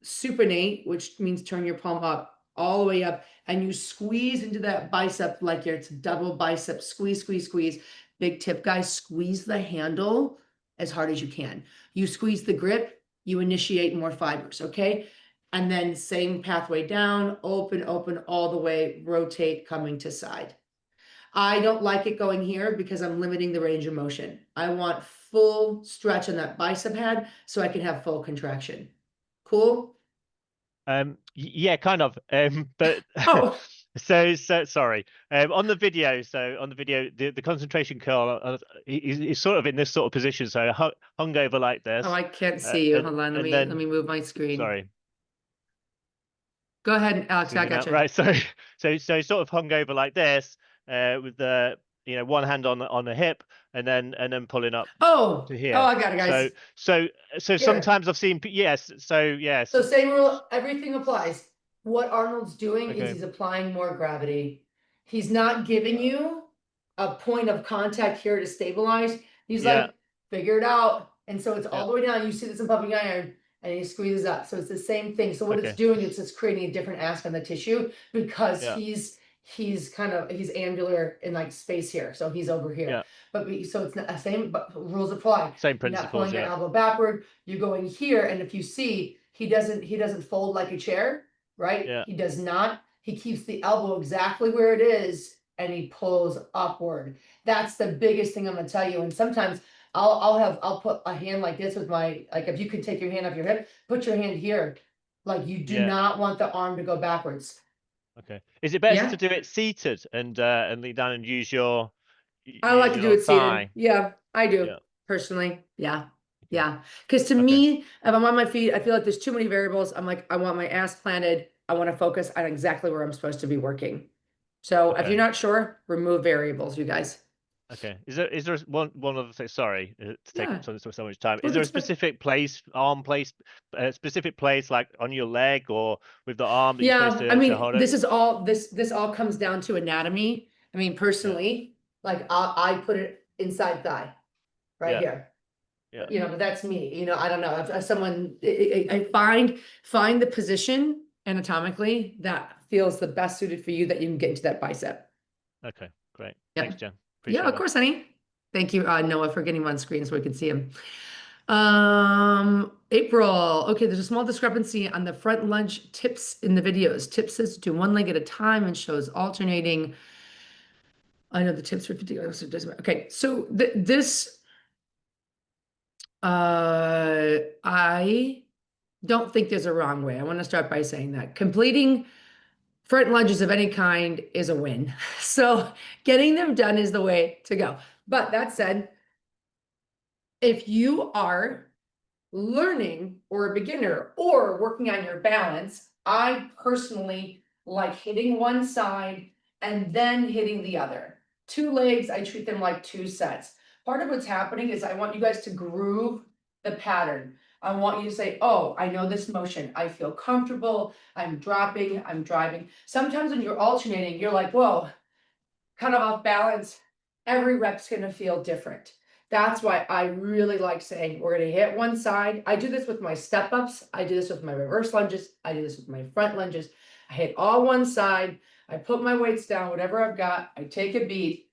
A: supinate, which means turn your palm up, all the way up, and you squeeze into that bicep like it's double bicep. Squeeze. Big tip, guys, squeeze the handle as hard as you can. You squeeze the grip, you initiate more fibers, okay? And then same pathway down, open all the way, rotate, coming to side. I don't like it going here because I'm limiting the range of motion. I want full stretch on that bicep head so I can have full contraction. Cool?
H: Yeah, kind of. But
A: Oh.
H: so sorry. On the video, the concentration curl is sort of in this sort of position, so hung over like this.
A: Oh, I can't see you. Hold on, let me move my screen.
H: Sorry.
A: Go ahead, Alex. I got you.
H: Right. So sort of hung over like this, with the one hand on the hip, and then pulling up
A: Oh,
H: to here.
A: I got it, guys.
H: So
A: Here.
H: sometimes I've seen yes. So yes.
A: So same rule, everything applies. What Arnold's doing is
H: Okay.
A: he's applying more gravity. He's not giving you a point of contact here to stabilize. He's
H: Yeah.
A: like, figure it out. And so it's all
H: Yeah.
A: the way down. You see this in pumping iron and he squeezes up. So it's the same thing. So what it's
H: Okay.
A: doing is it's creating a different aspect of the tissue because
H: Yeah.
A: he's angular in like space here. So he's over here.
H: Yeah.
A: But so it's not the same, but rules apply.
H: Same
A: You're not
H: principles.
A: pulling your
H: Yeah.
A: elbow backward. You're going here. And if you see, he doesn't fold like a chair, right?
H: Yeah.
A: He does not. He keeps the elbow exactly where it is and he pulls upward. That's the biggest thing I'm gonna tell you. And sometimes I'll put a hand like this with my, like if you could take your hand off your hip, put your hand here. Like you do
H: Yeah.
A: not want the arm to go backwards.
H: Okay. Is it best
A: Yeah.
H: to do it seated and lean down and use your?
A: I like to do it
H: thigh?
A: seated. Yeah, I do
H: Yeah.
A: personally. Yeah.
H: Okay.
A: Yeah. Because to
H: Okay.
A: me, if I'm on my feet, I feel like there's too many variables. I'm like, I want my ass planted. I want to focus on exactly where I'm supposed to be working. So if
H: Okay.
A: you're not sure, remove variables, you guys.
H: Okay. Is there one other thing? Sorry to take
A: Yeah.
H: up so much time.
A: Well,
H: Is there a
A: that's fine.
H: specific place, arm place, specific place like on your leg or with the arm that you're
A: Yeah,
H: supposed
A: I
H: to
A: mean,
H: hold it?
A: this all comes down to anatomy. I mean, personally, like I put it inside thigh, right
H: Yeah.
A: here.
H: Yeah.
A: You know, but that's me. You know, I don't know if someone I find the position anatomically that feels the best suited for you that you can get into that bicep.
H: Okay. Great.
A: Yep.
H: Thanks, Jen. Appreciate
A: Yeah, of
H: that.
A: course, honey. Thank you, Noah, for getting him on screen so we can see him. April. Okay, there's a small discrepancy on the front lunge tips in the videos. Tip says do one leg at a time and shows alternating. I know the tips for 50. So it doesn't matter. Okay, so this I don't think there's a wrong way. I want to start by saying that completing front lunges of any kind is a win. So getting them done is the way to go. But that said, if you are learning or a beginner or working on your balance, I personally like hitting one side and then hitting the other. 2 legs, I treat them like 2 sets. Part of what's happening is I want you guys to groove the pattern. I want you to say, oh, I know this motion. I feel comfortable. I'm dropping, I'm driving. Sometimes when you're alternating, you're like, whoa, kind of off balance. Every rep's gonna feel different. That's why I really like saying we're gonna hit one side. I do this with my step ups. I do this with my reverse lunges. I do this with my front lunges. I hit all one side. I put my weights down, whatever I've got. I take a beat.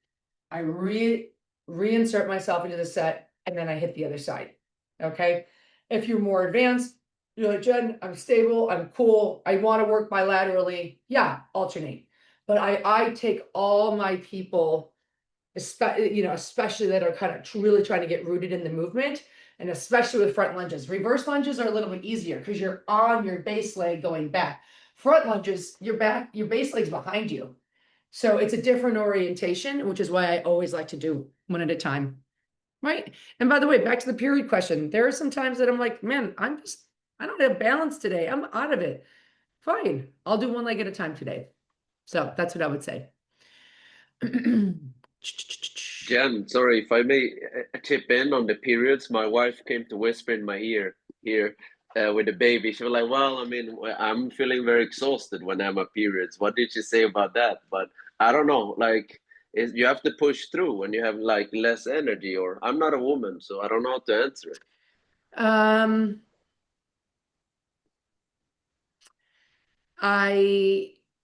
A: I reinsert myself into the set, and then I hit the other side. Okay. If you're more advanced, you're like, Jen, I'm stable. I'm cool. I want to work bilaterally. Yeah, alternate. But I take all my people, especially that are kind of really trying to get rooted in the movement, and especially with front lunges. Reverse lunges are a little bit easier because you're on your base leg going back. Front lunges, your base leg's behind you. So it's a different orientation, which is why I always like to do one at a time. Right. And by the way, back to the period question, there are some times that I'm like, man, I don't have balance today. I'm out of it. Fine. I'll do one leg at a time today. So that's what I would say.
F: Jen, sorry if I may chip in on the periods. My wife came to whisper in my ear here with the baby. She was like, well, I mean, I'm feeling very exhausted when I'm at periods. What did she say about that? But I don't know, like, you have to push through when you have like less energy, or I'm not a woman, so I don't know how to answer it.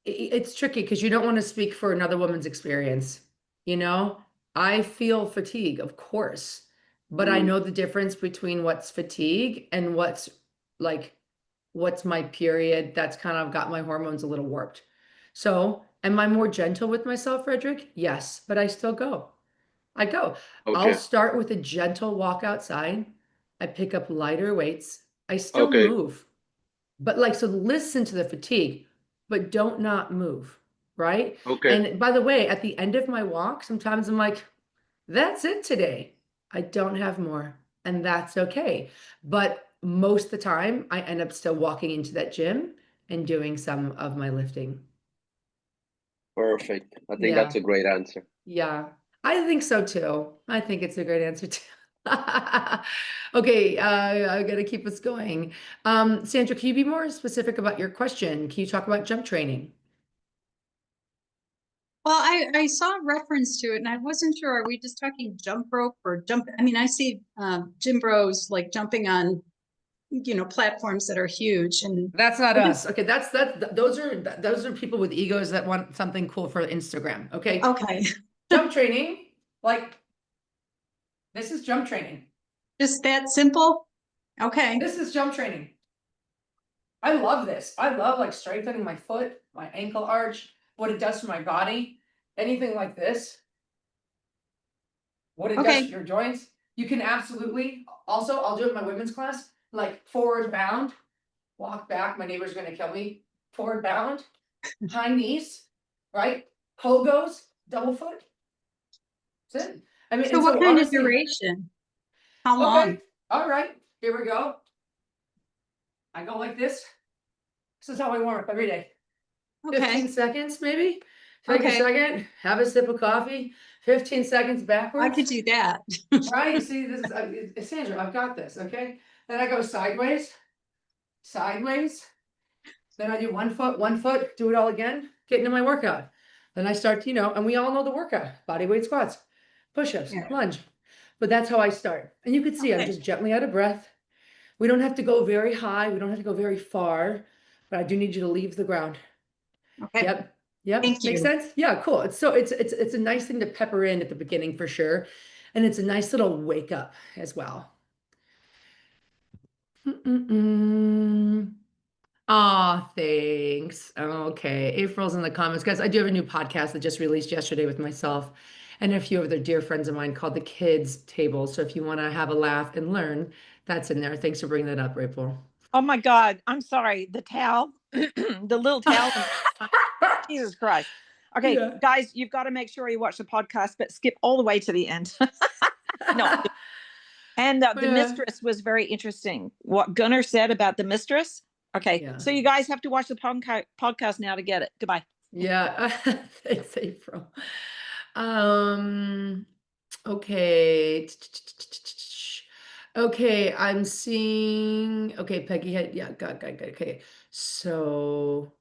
A: It's tricky because you don't want to speak for another woman's experience. I feel fatigue, of course, but I know the difference between what's fatigue and what's my period. That's kind of got my hormones a little warped. So am I more gentle with myself, Frederick? Yes, but I still go. I go. I'll
F: Okay.
A: start with a gentle walk outside. I pick up lighter weights. I still
F: Okay.
A: move. But so listen to the fatigue, but don't not move, right?
F: Okay.
A: And by the way, at the end of my walk, sometimes I'm like, that's it today. I don't have more, and that's okay. But most of the time, I end up still walking into that gym and doing some of my lifting.
F: Perfect. I think
A: Yeah.
F: that's a great answer.
A: Yeah. I think so too. I think it's a great answer too. Okay, I gotta keep us going. Sandra, can you be more specific about your question? Can you talk about jump training?
I: Well, I saw a reference to it and I wasn't sure, are we just talking jump rope or jump? I mean, I see gym bros like jumping on, platforms that are huge and
A: That's not us. Okay, those are people with egos that want something cool for Instagram. Okay.
I: okay,
A: Jump training, like this is jump training.
I: just that simple. Okay.
A: This is jump training. I love this. I love like strengthening my foot, my ankle arch, what it does for my body, anything like this. What it does
I: Okay.
A: for your joints. You can absolutely also, I'll do it in my women's class, like forward bound, walk back. My neighbor's gonna kill me. Forward bound, high knees, right? Pogos, double foot. That's it. I mean,
I: So
A: and
I: what
A: so
I: kind of
A: honestly,
I: duration? How long?
A: okay, all right, here we go. I go like this. This is how I warm up every day. 15
I: Okay.
A: seconds, maybe. Take a
I: Okay.
A: second, have a sip of coffee, 15 seconds
I: I
A: backwards.
I: could do that.
A: Right, see, this is Sandra, I've got this, okay? Then I go sideways, sideways. Then I do 1 foot, do it all again, get into my workout. Then I start, and we all know the workout, body weight squats, push-ups,
I: Yeah.
A: lunge. But that's how I start. And you can see I'm
I: Okay.
A: just gently out of breath. We don't have to go very high, we don't have to go very far, but I do need you to leave the ground.
I: Okay.
A: Yep. Yep.
I: Thank
A: Makes
I: you.
A: sense. Yeah, cool. It's a nice thing to pepper in at the beginning for sure. And it's a nice little wake up as well. Aw, thanks. Okay. April's in the comments. Guys, I do have a new podcast that just released yesterday with myself and a few other dear friends of mine called The Kids Table. So if you want to have a laugh and learn, that's in there. Thanks for bringing that up, April.
G: Oh my God. I'm sorry. The towel, the little towel. Jesus Christ. Okay,
A: Yeah.
G: guys, you've got to make sure you watch the podcast, but skip all the way to the end. No. And the
A: Yeah.
G: mistress was very interesting. What Gunnar said about the mistress. Okay,
A: Yeah.
G: so you guys have to watch the podcast now to get it. Goodbye.
A: Yeah. Thanks, April. Okay. Okay, I'm seeing. Okay, Peggy had. Yeah, got. Okay, so.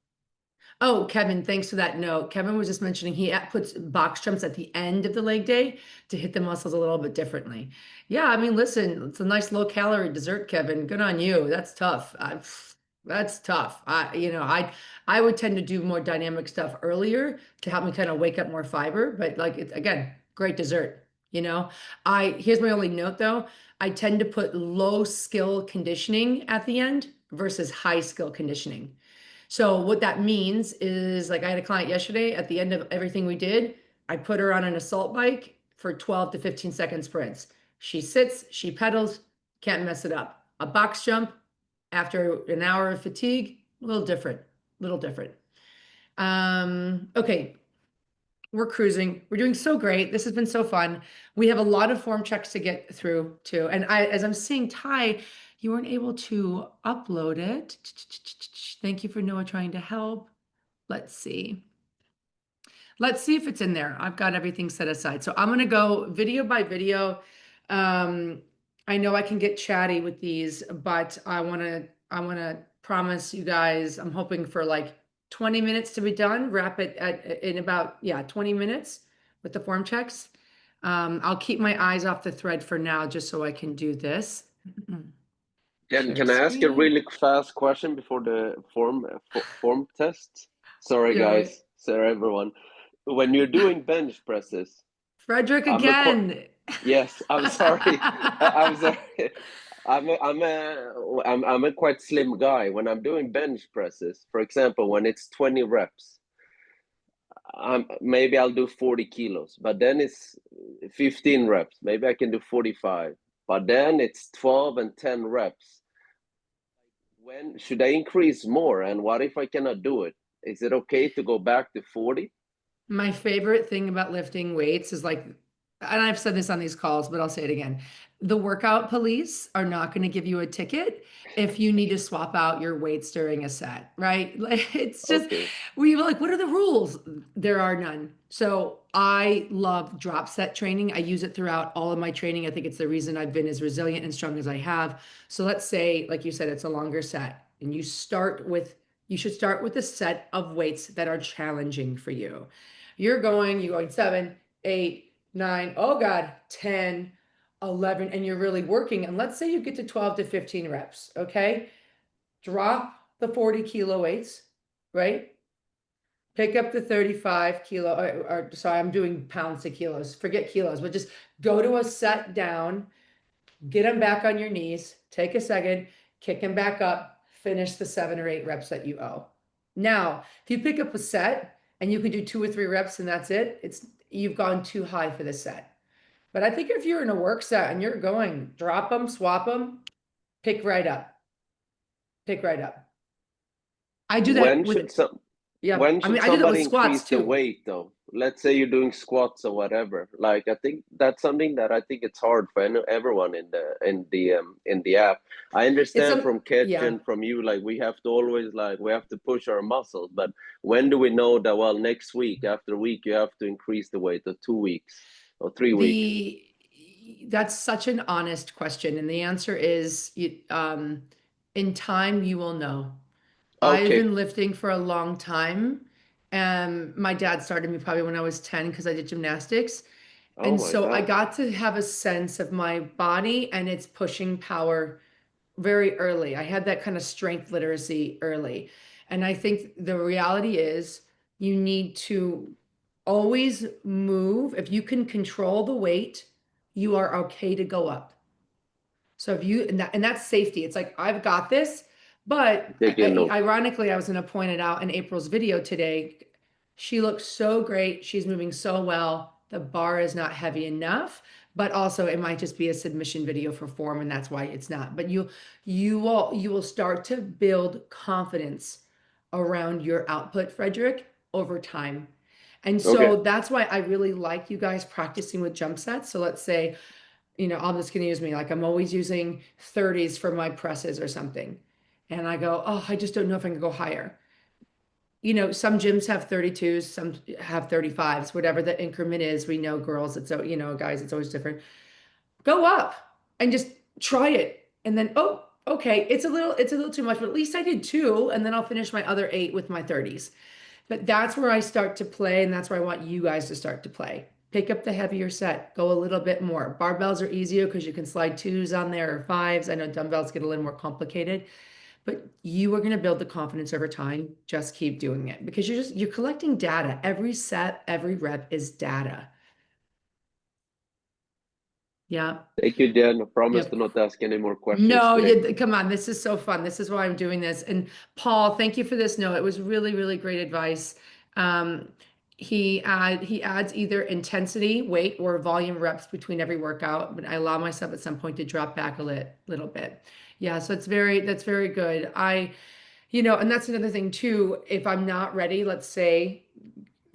A: Oh, Kevin, thanks for that note. Kevin was just mentioning he puts box jumps at the end of the leg day to hit the muscles a little bit differently. Yeah, I mean, listen, it's a nice low calorie dessert, Kevin. Good on you. That's tough. That's tough. I would tend to do more dynamic stuff earlier to help me kind of wake up more fiber, but like it's again, great dessert. Here's my only note though. I tend to put low skill conditioning at the end versus high skill conditioning. So what that means is like I had a client yesterday at the end of everything we did, I put her on an assault bike for 12 to 15 second sprints. She sits, she pedals, can't mess it up. A box jump after an hour of fatigue, a little different. Okay, we're cruising. We're doing so great. This has been so fun. We have a lot of form checks to get through too. And as I'm seeing Ty, you weren't able to upload it. Thank you for Noah trying to help. Let's see. Let's see if it's in there. I've got everything set aside. So I'm going to go video by video. I know I can get chatty with these, but I want to promise you guys, I'm hoping for like 20 minutes to be done, wrap it in about 20 minutes with the form checks. I'll keep my eyes off the thread for now just so I can do this.
F: Jen, can I ask a really fast question before the form test? Sorry, guys. Sorry, everyone. When you're doing bench presses,
A: Frederick again.
F: Yes, I'm sorry. I'm sorry. I'm a quite slim guy. When I'm doing bench presses, for example, when it's 20 reps, maybe I'll do 40 kilos, but then it's 15 reps. Maybe I can do 45, but then it's 12 and 10 reps. When should I increase more? And what if I cannot do it? Is it okay to go back to 40?
A: My favorite thing about lifting weights is like and I've said this on these calls, but I'll say it again. The workout police are not going to give you a ticket if you need to swap out your weights during a set, right? Like it's just
F: Okay.
A: we were like, what are the rules? There are none. So I love drop set training. I use it throughout all of my training. I think it's the reason I've been as resilient and strong as I have. So let's say, like you said, it's a longer set, and you should start with a set of weights that are challenging for you. You're going 7, 8, 9, oh God, 10, 11, and you're really working. And let's say you get to 12 to 15 reps, okay? Drop the 40 kilo weights, right? Pick up the 35 kilo, or sorry, I'm doing pounds to kilos. Forget kilos, but just go to a set down, get them back on your knees, take a second, kick them back up, finish the 7 or 8 reps that you owe. Now, if you pick up a set and you can do 2 or 3 reps and that's it, you've gone too high for the set. But I think if you're in a work set and you're going, drop them, swap them, pick right up. Pick right up. I do that
F: When
A: with,
F: should some
A: yeah,
F: when
A: I
F: should
A: mean, I do that
F: somebody
A: with squats
F: increase the
A: too.
F: weight though? Let's say you're doing squats or whatever. Like I think that's something that I think it's hard for everyone in the app. I understand from Ketch
A: yeah.
F: and from you, like we have to always we have to push our muscles. But when do we know that? Well, next week, after a week, you have to increase the weight, or 2 weeks, or 3 weeks.
A: That's such an honest question, and the answer is, in time you will know. I've
F: Okay.
A: been lifting for a long time. My dad started me probably when I was 10 because I did gymnastics.
F: Oh
A: And
F: my
A: so I
F: God.
A: got to have a sense of my body and its pushing power very early. I had that kind of strength literacy early. And I think the reality is you need to always move. If you can control the weight, you are okay to go up. So if you, and that's safety. It's like, I've got this, but
F: Taking notes.
A: ironically, I was going to point it out in April's video today. She looks so great. She's moving so well. The bar is not heavy enough, but also it might just be a submission video for form, and that's why it's not. But you will start to build confidence around your output, Frederick, over time. And so
F: Okay.
A: that's why I really like you guys practicing with jump sets. So let's say, I'm just going to use me. Like I'm always using 30s for my presses or something. And I go, oh, I just don't know if I can go higher. Some gyms have 32s, some have 35s, whatever the increment is. We know girls, guys, it's always different. Go up and just try it. And then, oh, okay, it's a little too much, but at least I did 2, and then I'll finish my other 8 with my 30s. But that's where I start to play, and that's where I want you guys to start to play. Pick up the heavier set, go a little bit more. Barbells are easier because you can slide 2s on there or 5s. I know dumbbells get a little more complicated, but you are going to build the confidence over time. Just keep doing it because you're collecting data. Every set, every rep is data. Yeah.
F: Thank you, Jen. I promise
A: Yep.
F: to not ask any more questions
A: No,
F: today.
A: come on. This is so fun. This is why I'm doing this. And Paul, thank you for this note. It was really, really great advice. He adds either intensity, weight, or volume reps between every workout, but I allow myself at some point to drop back a little bit. Yeah, so that's very good. And that's another thing too. If I'm not ready, let's say,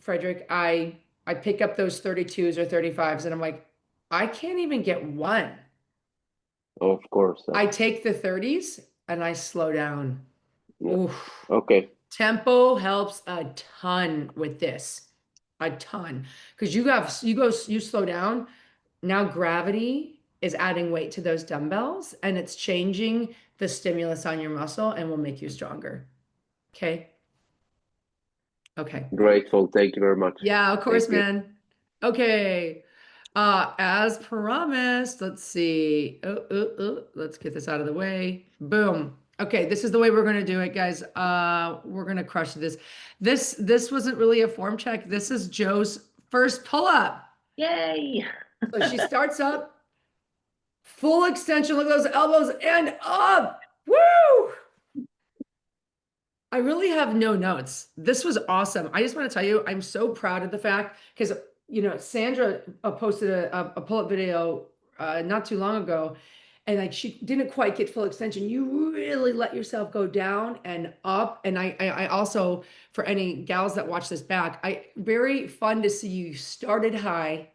A: Frederick, I pick up those 32s or 35s and I'm like, I can't even get one.
F: Of course.
A: I take the 30s and I slow down.
F: Yeah.
A: Oof.
F: Okay.
A: Tempo helps a ton with this. A ton. Because you slow down. Now gravity is adding weight to those dumbbells and it's changing the stimulus on your muscle and will make you stronger. Okay. Okay.
F: Grateful. Thank you very much.
A: Yeah, of course,
F: Thank you.
A: man. Okay. As promised, let's see. Let's get this out of the way. Boom. Okay, this is the way we're gonna do it, guys. We're gonna crush this. This wasn't really a form check. This is Joe's first pull-up.
D: Yay.
A: So she starts up, full extension. Look at those elbows and up. Woo! I really have no notes. This was awesome. I just want to tell you, I'm so proud of the fact because Sandra posted a pull-up video not too long ago, and like she didn't quite get full extension. You really let yourself go down and up. And I also, for any gals that watch this back, very fun to see you started high,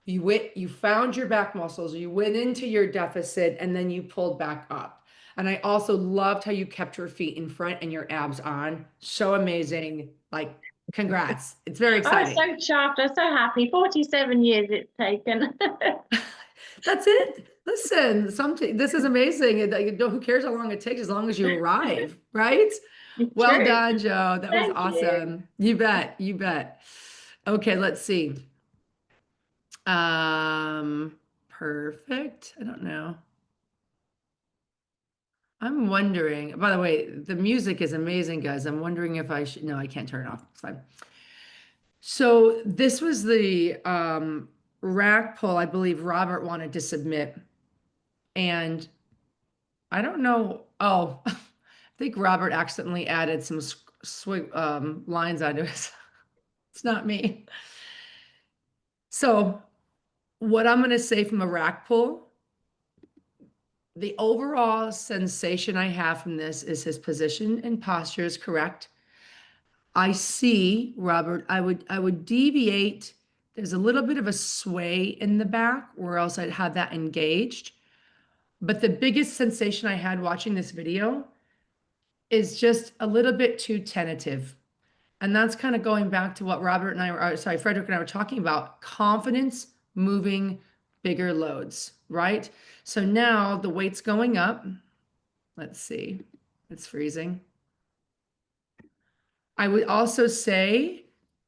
A: You found your back muscles, you went into your deficit, and then you pulled back up. And I also loved how you kept your feet in front and your abs on. So amazing. Like, congrats. It's very
D: I was
A: exciting.
D: so chuffed. I was so happy. 47 years it's taken.
A: That's it. Listen, this is amazing. Who cares how long it takes as long as you arrive, right? Well
D: True.
A: done, Joe. That was
D: Thank you.
A: awesome. You bet. You bet. Okay, let's see. Perfect. I don't know. I'm wondering, by the way, the music is amazing, guys. I'm wondering if I should, no, I can't turn it off. It's fine. So this was the rack pull I believe Robert wanted to submit. And I don't know. Oh, I think Robert accidentally added some lines onto it. It's not me. So what I'm going to say from a rack pull, the overall sensation I have from this is his position and posture is correct. I see, Robert, I would deviate. There's a little bit of a sway in the back, or else I'd have that engaged. But the biggest sensation I had watching this video is just a little bit too tentative. And that's kind of going back to what Robert and I were, sorry, Frederick and I were talking about, confidence moving bigger loads, right? So now the weight's going up. Let's see, it's freezing. I would also say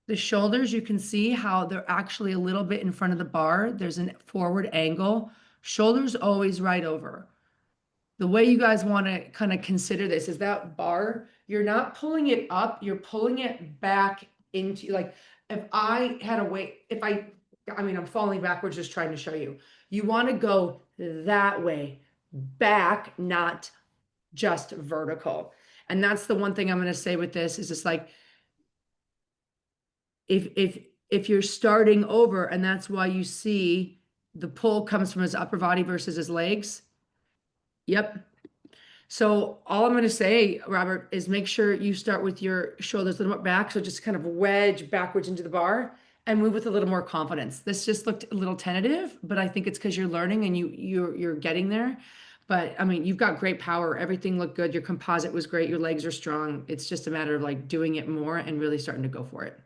A: the shoulders, you can see how they're actually a little bit in front of the bar. There's a forward angle. Shoulders always right over. The way you guys want to kind of consider this is that bar, you're not pulling it up, you're pulling it back into, like, if I had a weight, I mean, I'm falling backwards just trying to show you. You want to go that way, back, not just vertical. And that's the one thing I'm going to say with this is just like, if you're starting over, and that's why you see the pull comes from his upper body versus his legs. Yep. So all I'm going to say, Robert, is make sure you start with your shoulders a little bit back. So just kind of wedge backwards into the bar and move with a little more confidence. This just looked a little tentative, but I think it's because you're learning and you're getting there. But I mean, you've got great power. Everything looked good. Your composite was great. Your legs are strong. It's just a matter of like doing it more and really starting to go for it.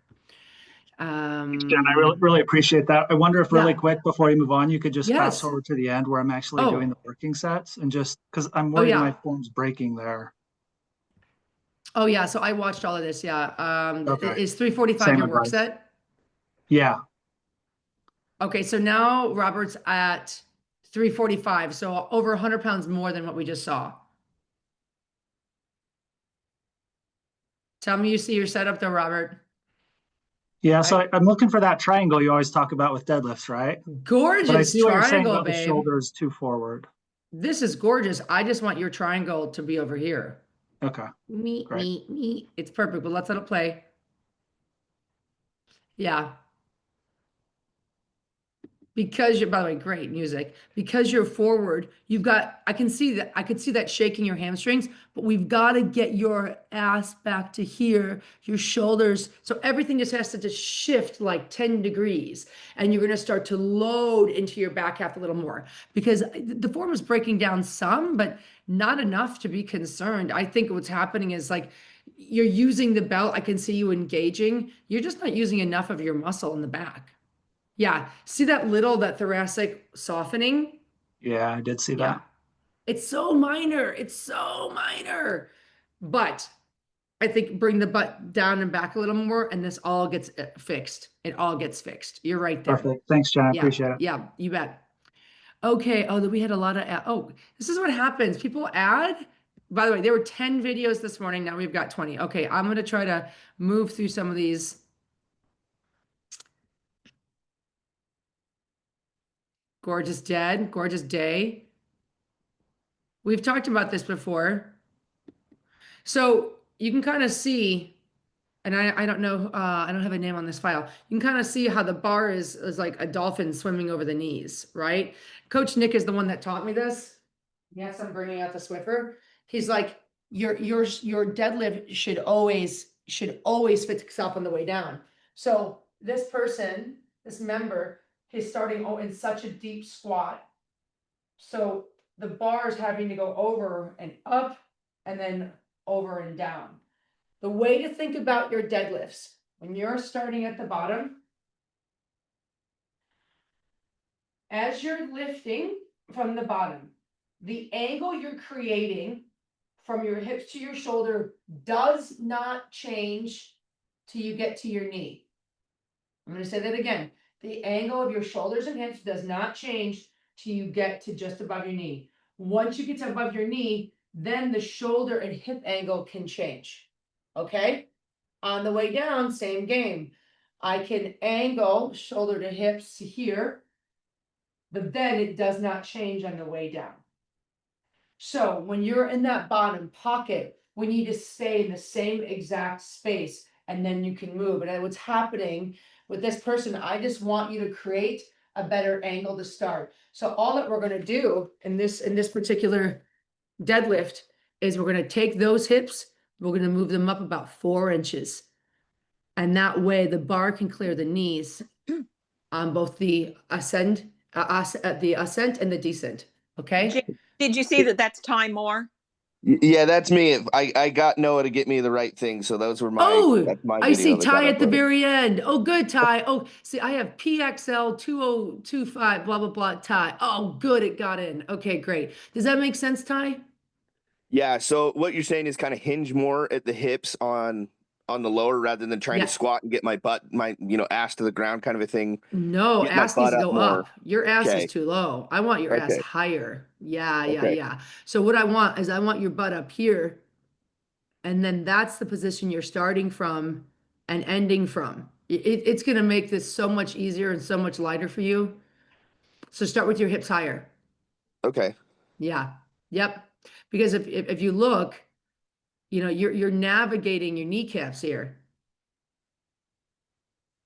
J: Thanks, Jen. I really appreciate that. I wonder if really
A: Yeah.
J: quick before you move on, you could just
A: Yes.
J: fast forward to the end where I'm actually
A: Oh.
J: doing the working sets, and just because I'm worried
A: yeah.
J: my form's breaking there.
A: Oh yeah. So I watched all of this. Yeah.
J: Okay.
A: Is 345
J: Same
A: your work
J: advice.
A: set?
J: Yeah.
A: Okay. So now Robert's at 345. So over 100 pounds more than what we just saw. Tell me you see your setup though, Robert.
J: Yeah. So I'm looking for that triangle you always talk about with deadlifts, right?
A: Gorgeous
J: But I see what you're saying
A: triangle,
J: about the
A: babe.
J: shoulders too forward.
A: This is gorgeous. I just want your triangle to be over here.
J: Okay. Great.
A: It's perfect, but let's let it play. Yeah. Because you're, by the way, great music. Because you're forward, you've got, I could see that shaking your hamstrings, but we've got to get your ass back to here, your shoulders. So everything just has to just shift like 10 degrees. And you're going to start to load into your back half a little more because the form is breaking down some, but not enough to be concerned. I think what's happening is like, you're using the belt. I can see you engaging. You're just not using enough of your muscle in the back. Yeah. See that thoracic softening?
J: Yeah, I did see
A: Yeah.
J: that.
A: It's so minor. It's so minor. But I think bring the butt down and back a little more and this all gets fixed. It all gets fixed. You're right there.
J: Perfect. Thanks, Jen. I
A: Yeah.
J: appreciate it.
A: Yeah, you bet. Okay. Oh, we had a lot of, this is what happens. People add, by the way, there were 10 videos this morning. Now we've got 20. Okay. I'm going to try to move through some of these. Gorgeous dead, gorgeous day. We've talked about this before. So you can kind of see, and I don't know, I don't have a name on this file. You can kind of see how the bar is like a dolphin swimming over the knees, right? Coach Nick is the one that taught me this. Yes, I'm bringing out the Swiffer. He's like, your deadlift should always fit itself on the way down. So this person, this member, is starting in such a deep squat. So the bar is having to go over and up and then over and down. The way to think about your deadlifts, when you're starting at the bottom, as you're lifting from the bottom, the angle you're creating from your hips to your shoulder does not change till you get to your knee. I'm going to say that again. The angle of your shoulders and hips does not change till you get to just above your knee. Once you get to above your knee, then the shoulder and hip angle can change. Okay? On the way down, same game. I can angle shoulder to hips to here, but then it does not change on the way down. So when you're in that bottom pocket, we need to stay in the same exact space, and then you can move. And what's happening with this person, I just want you to create a better angle to start. So all that we're going to do in this particular deadlift is we're going to take those hips, we're going to move them up about 4 inches. And that way the bar can clear the knees on both the ascent and the descent. Okay.
G: Did you see that that's Ty Moore?
K: Yeah, that's me. I got Noah to get me the right thing, so those were my. That's my
A: I see
K: video that got
A: Ty at the
K: uploaded.
A: very end. Oh, good, Ty. Oh, see, I have PXL 2025, blah, blah, blah, Ty. Oh, good, it got in. Okay, great. Does that make sense, Ty?
K: Yeah. So what you're saying is kind of hinge more at the hips on the lower rather than trying
A: Yeah.
K: to squat and get my butt, ass to the ground kind of a thing.
A: No,
K: Get my
A: ass needs
K: butt
A: to go
K: more.
A: up. Your ass
K: Okay.
A: is too low. I want your ass
K: Okay.
A: higher. Yeah, yeah,
K: Okay.
A: yeah. So what I want is I want your butt up here. And then that's the position you're starting from and ending from. It's going to make this so much easier and so much lighter for you. So start with your hips higher.
K: Okay.
A: Yeah. Yep. Because if you look, you're navigating your kneecaps here.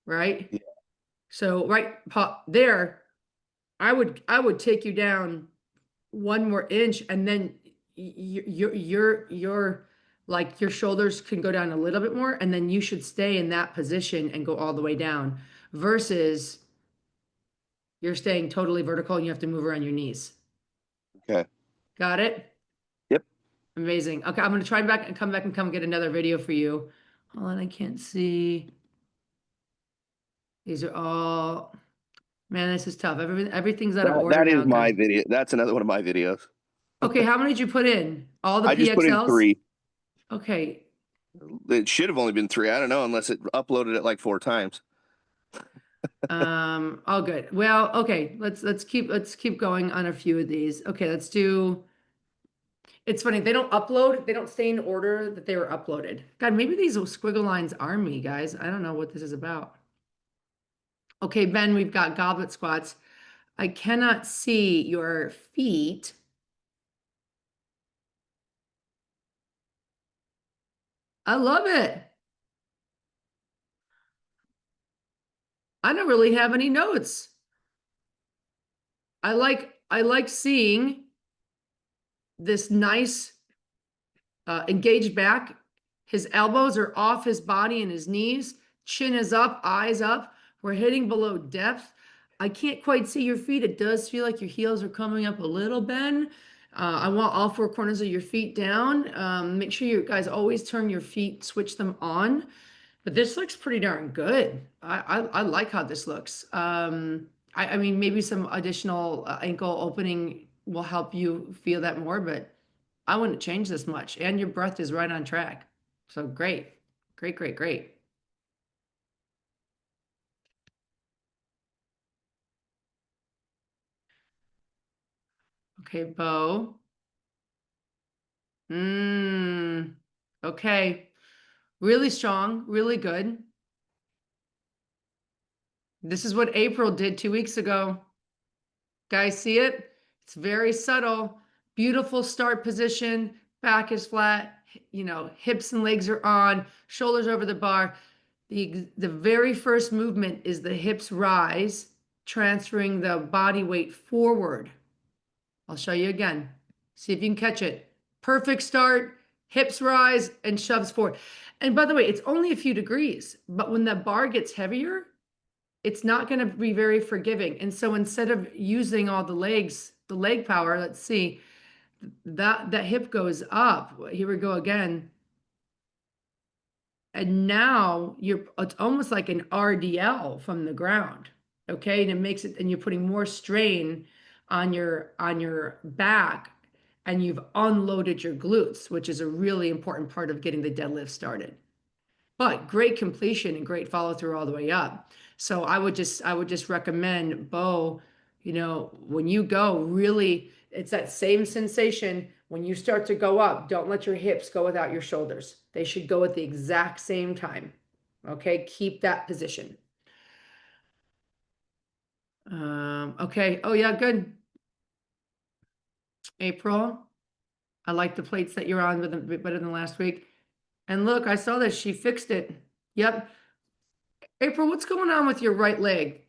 A: Right?
K: Yeah.
A: So right there, I would take you down 1 more inch, and then your like your shoulders can go down a little bit more, and then you should stay in that position and go all the way down, versus you're staying totally vertical and you have to move around your knees.
K: Okay.
A: Got it?
K: Yep.
A: Amazing. Okay, I'm gonna try back and come get another video for you. Hold on, I can't see. These are all, man, this is tough. Everything's out of order
K: That
A: now,
K: is my
A: guys.
K: video. That's another one of my videos.
A: Okay, how many did you put in? All the
K: I just put in
A: PXLs?
K: 3.
A: Okay.
K: It should have only been 3. I don't know, unless it uploaded it like 4 times.
A: All good. Well, okay, let's keep going on a few of these. Okay, let's do. It's funny, they don't stay in order that they were uploaded. God, maybe these squiggle lines are me, guys. I don't know what this is about. Okay, Ben, we've got goblet squats. I cannot see your feet. I love it. I don't really have any notes. I like seeing this nice engaged back. His elbows are off his body and his knees. Chin is up, eyes up. We're hitting below depth. I can't quite see your feet. It does feel like your heels are coming up a little, Ben. I want all 4 corners of your feet down. Make sure you guys always turn your feet, switch them on. But this looks pretty darn good. I like how this looks. I mean, maybe some additional ankle opening will help you feel that more, but I wouldn't change this much. And your breath is right on track. So great. Great, great, great. Okay, Bo. Okay. Really strong, really good. This is what April did 2 weeks ago. Guys, see it? It's very subtle. Beautiful start position. Back is flat. Hips and legs are on. Shoulders over the bar. The very first movement is the hips rise, transferring the body weight forward. I'll show you again. See if you can catch it. Perfect start. Hips rise and shoves forward. And by the way, it's only a few degrees, but when the bar gets heavier, it's not going to be very forgiving. And so instead of using all the legs, the leg power, let's see, that hip goes up. Here we go again. And now it's almost like an RDL from the ground. Okay. And it makes it, and you're putting more strain on your back, and you've unloaded your glutes, which is a really important part of getting the deadlift started. But great completion and great follow through all the way up. So I would just recommend, Bo, when you go, really, it's that same sensation. When you start to go up, don't let your hips go without your shoulders. They should go at the exact same time. Okay, keep that position. Okay. Oh yeah, good. April, I like the plates that you're on better than last week. And look, I saw this. She fixed it. Yep. April, what's going on with your right leg?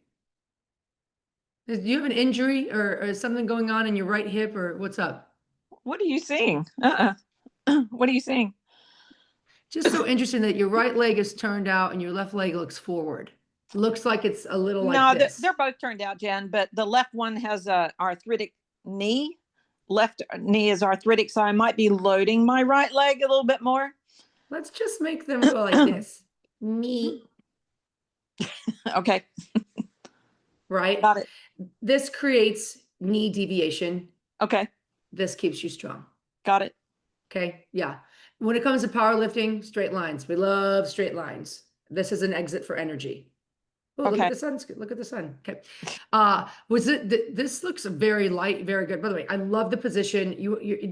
A: Do you have an injury or something going on in your right hip, or what's up?
G: What are you seeing? What are you seeing?
A: Just so interesting that your right leg is turned out and your left leg looks forward. Looks like it's a little like this.
G: They're both turned out, Jen, but the left one has a arthritic knee. Left knee is arthritic, so I might be loading my right leg a little bit more.
A: Let's just make them go like this. Knee.
G: Okay.
A: Right?
G: Got it.
A: This creates knee deviation.
G: Okay.
A: This keeps you strong.
G: Got it.
A: Okay. Yeah. When it comes to powerlifting, straight lines. We love straight lines. This is an exit for energy. Oh, look at the sun. Look at the sun. Okay. This looks very light, very good. By the way, I love the position.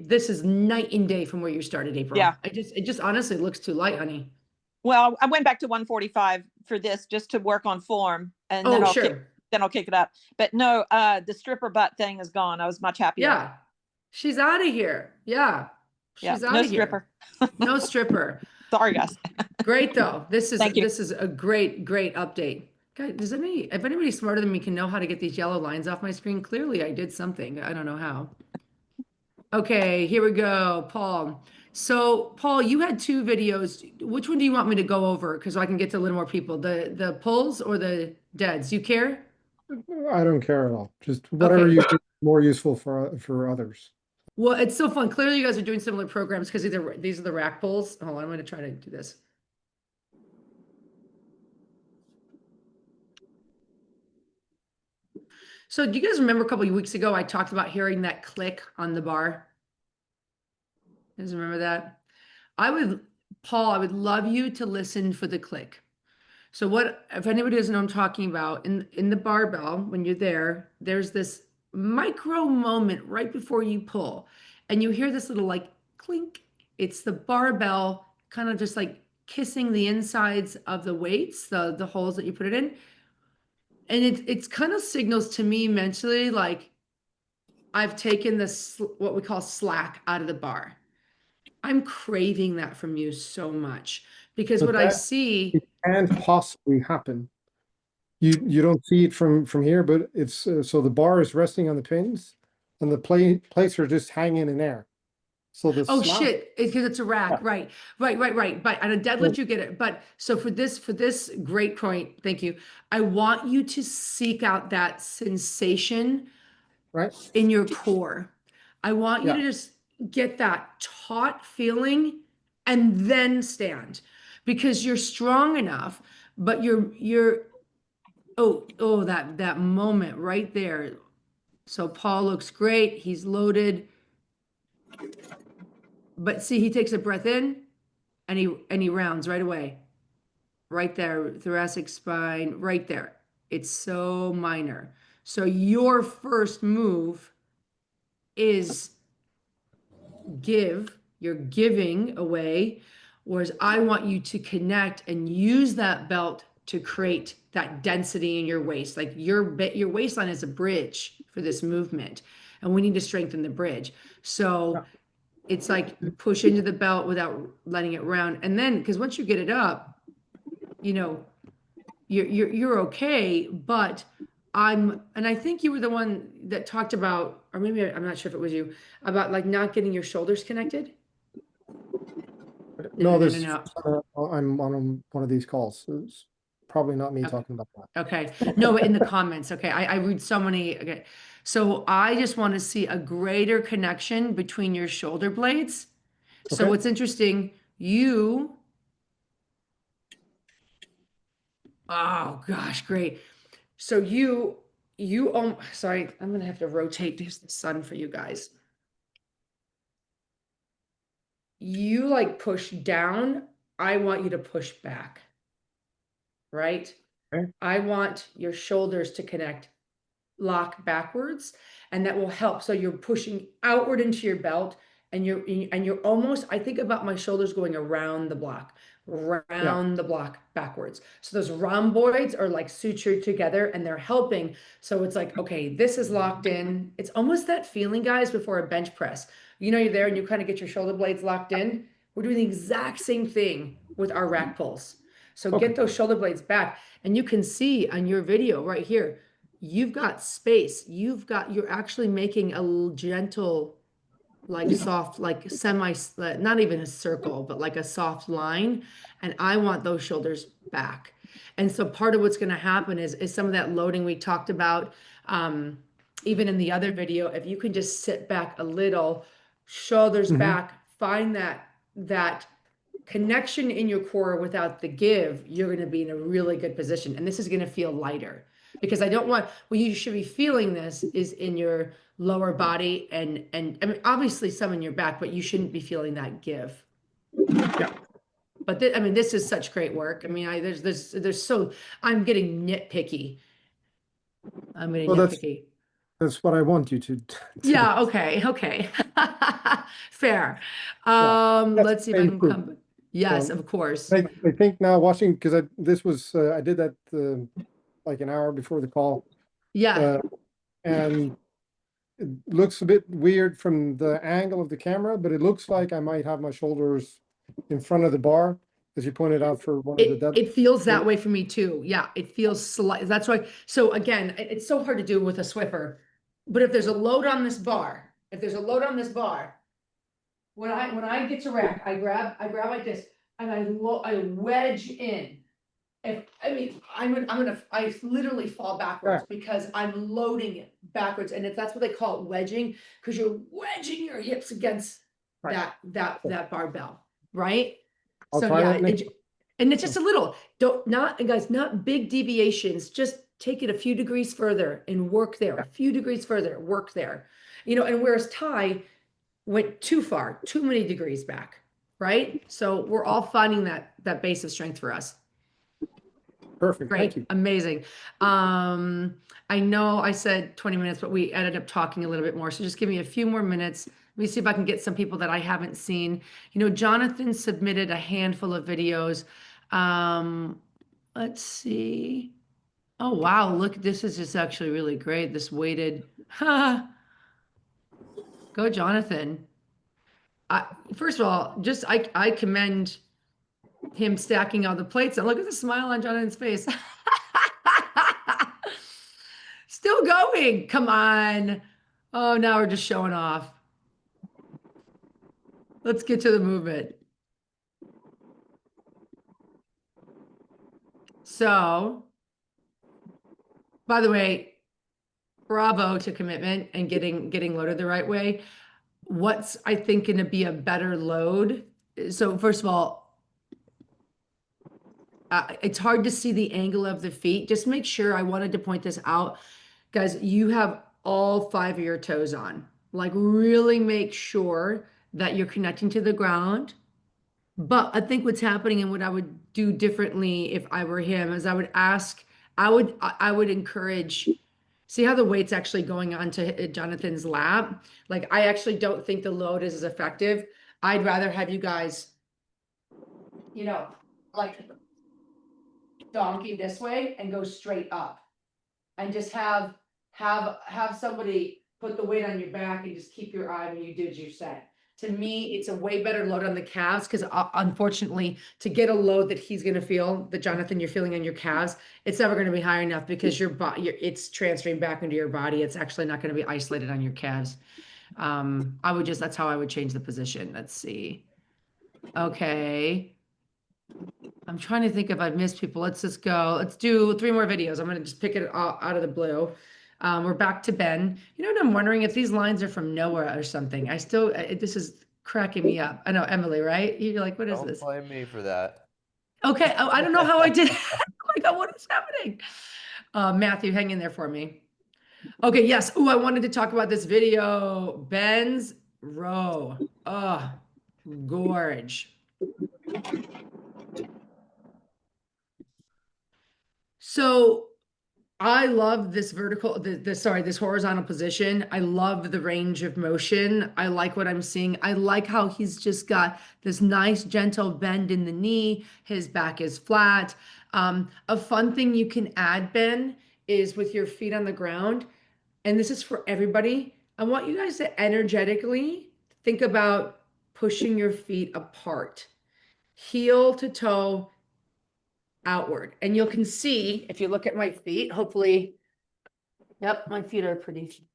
A: This is night and day from where you started, April.
G: Yeah.
A: It just honestly looks too light, honey.
G: Well, I went back to 145 for this just to work on form, and then I'll kick it up. But no, the stripper butt thing is gone. I was much happier.
A: Yeah. She's out of here. Yeah. She's out
G: no
A: of here.
G: Stripper.
A: No stripper.
G: Sorry, guys.
A: Great though. This is
G: Thank you.
A: This is a great update. Guys, if anybody smarter than me can know how to get these yellow lines off my screen, clearly I did something. I don't know how. Okay, here we go, Paul. So Paul, you had 2 videos. Which one do you want me to go over? Because I can get to a little more people. The pulls or the deads? You care?
L: I don't care at all. Just whatever you think is more useful for others.
A: Well, it's so fun. Clearly you guys are doing similar programs because these are the rack pulls. Hold on, I'm going to try to do this. So do you guys remember a couple of weeks ago, I talked about hearing that click on the bar? You guys remember that? Paul, I would love you to listen for the click. So if anybody doesn't know what I'm talking about, in the barbell, when you're there, there's this micro moment right before you pull, and you hear this little like clink. It's the barbell kind of just like kissing the insides of the weights, the holes that you put it in. And it's kind of signals to me mentally, like I've taken this, what we call slack out of the bar. I'm craving that from you so much because what I see.
L: It can't possibly happen. You don't see it from here, but it's so the bar is resting on the pins and the plates are just hanging in air. So the
A: shit, it's because it's a rack. Yeah. Right. But on a deadlift, you get it. But so for this great point, thank you. I want you to seek out that sensation in your core. I want you to just get that taut feeling and then stand because you're strong enough, but you're that moment right there. So Paul looks great. He's loaded. But see, he takes a breath in and he rounds right away. Right there, thoracic spine, right there. It's so minor. So your first move is you're giving away, whereas I want you to connect and use that belt to create that density in your waist. Like your waistline is a bridge for this movement, and we need to strengthen the bridge. So it's like push into the belt without letting it round. And then, because once you get it up, you're okay. But and I think you were the one that talked about, or maybe I'm not sure if it was you, about like not getting your shoulders connected.
L: No, I'm on one of these calls. It's probably not me
A: Okay.
L: talking about that.
A: Okay. No, but in the comments. Okay. I read so many. Okay. So I just want to see a greater connection between your shoulder blades. So
L: Okay.
A: what's interesting, oh gosh, great. So sorry, I'm gonna have to rotate this the sun for you guys. You like push down, I want you to push back, right?
L: Okay.
A: I want your shoulders to connect, lock backwards, and that will help. So you're pushing outward into your belt, and you're almost, I think about my shoulders going around the block, the block backwards. So those rhomboids are like sutured together and they're helping. So it's like, okay, this is locked in. It's almost that feeling, guys, before a bench press. You know, you're there and you kind of get your shoulder blades locked in. We're doing the exact same thing with our rack pulls. So
L: Okay.
A: get those shoulder blades back. And you can see on your video right here, you've got space. You're actually making a gentle, like soft, like not even a circle, but like a soft line. And I want those shoulders back. And so part of what's going to happen is some of that loading we talked about, even in the other video, if you can just sit back a little, shoulders back, find that connection in your core without the give, you're going to be in a really good position. And this is going to feel lighter. Because I don't want, well, you should be feeling this is in your lower body and I mean, obviously some in your back, but you shouldn't be feeling that give.
L: Yeah.
A: But I mean, this is such great work. I mean, I'm getting nitpicky. I'm getting
L: Well,
A: nitpicky.
L: that's what I want you to.
A: Yeah. Okay. Fair.
L: That's
A: Let's see if I can
L: true.
A: come. Yes, of course.
L: I think now watching, because I did that like an hour before the call.
A: Yeah.
L: And it looks a bit weird from the angle of the camera, but it looks like I might have my shoulders in front of the bar, as you pointed out for one of the deadlifts.
A: It feels that way for me too. Yeah, it feels slight. That's why. So again, it's so hard to do with a Swiffer, but if there's a load on this bar, when I get to rack, I grab like this and I wedge in. I literally fall backwards because I'm loading it backwards, and if that's what they call it, wedging, because you're wedging your hips against that barbell, right?
L: I'll
A: So
L: try
A: yeah,
L: that next.
A: and it's just a little, not big deviations, just take it a few degrees further and work there, a few degrees further, work there. You know, and whereas Ty went too far, too many degrees back, right? So we're all finding that base of strength for us.
L: Perfect.
A: Great.
L: Thank you.
A: Amazing. I know I said 20 minutes, but we ended up talking a little bit more. So just give me a few more minutes. Let me see if I can get some people that I haven't seen. You know, Jonathan submitted a handful of videos. Let's see. Oh, wow. Look, this is just actually really great. This weighted. Go, Jonathan. First of all, I commend him stacking all the plates, and look at the smile on Jonathan's face. Still going. Come on. Oh, now we're just showing off. Let's get to the movement. So, by the way, bravo to commitment and getting loaded the right way. What's, I think, going to be a better load? So first of all, it's hard to see the angle of the feet. Just make sure, I wanted to point this out, guys, you have all 5 of your toes on. Like, really make sure that you're connecting to the ground. But I think what's happening, and what I would do differently if I were him, is I would encourage, see how the weight's actually going onto Jonathan's lap. Like, I actually don't think the load is as effective. I'd rather have you guys, you know, like donkey this way and go straight up, and just have somebody put the weight on your back and just keep your eye when you did your set. To me, it's a way better load on the calves, because unfortunately, to get a load that he's going to feel, that Jonathan, you're feeling on your calves, it's never going to be high enough, because it's transferring back into your body. It's actually not going to be isolated on your calves. That's how I would change the position. Let's see. Okay. I'm trying to think if I've missed people. Let's just go. Let's do 3 more videos. I'm going to just pick it out of the blue. We're back to Ben. You know what I'm wondering? If these lines are from Noah or something. This is cracking me up. I know, Emily, right? You're like, what is
B: Don't
A: this?
B: blame me for that.
A: Okay. Oh, I don't know how I did. Oh my God, what is happening? Matthew, hang in there for me. Okay, yes. Oh, I wanted to talk about this video. Ben's row. Oh, gorge. So I love this this horizontal position. I love the range of motion. I like what I'm seeing. I like how he's just got this nice gentle bend in the knee. His back is flat. A fun thing you can add, Ben, is with your feet on the ground. And this is for everybody. I want you guys to energetically think about pushing your feet apart, heel to toe outward. And you can see, if you look at my feet, hopefully, yep, my feet are pretty.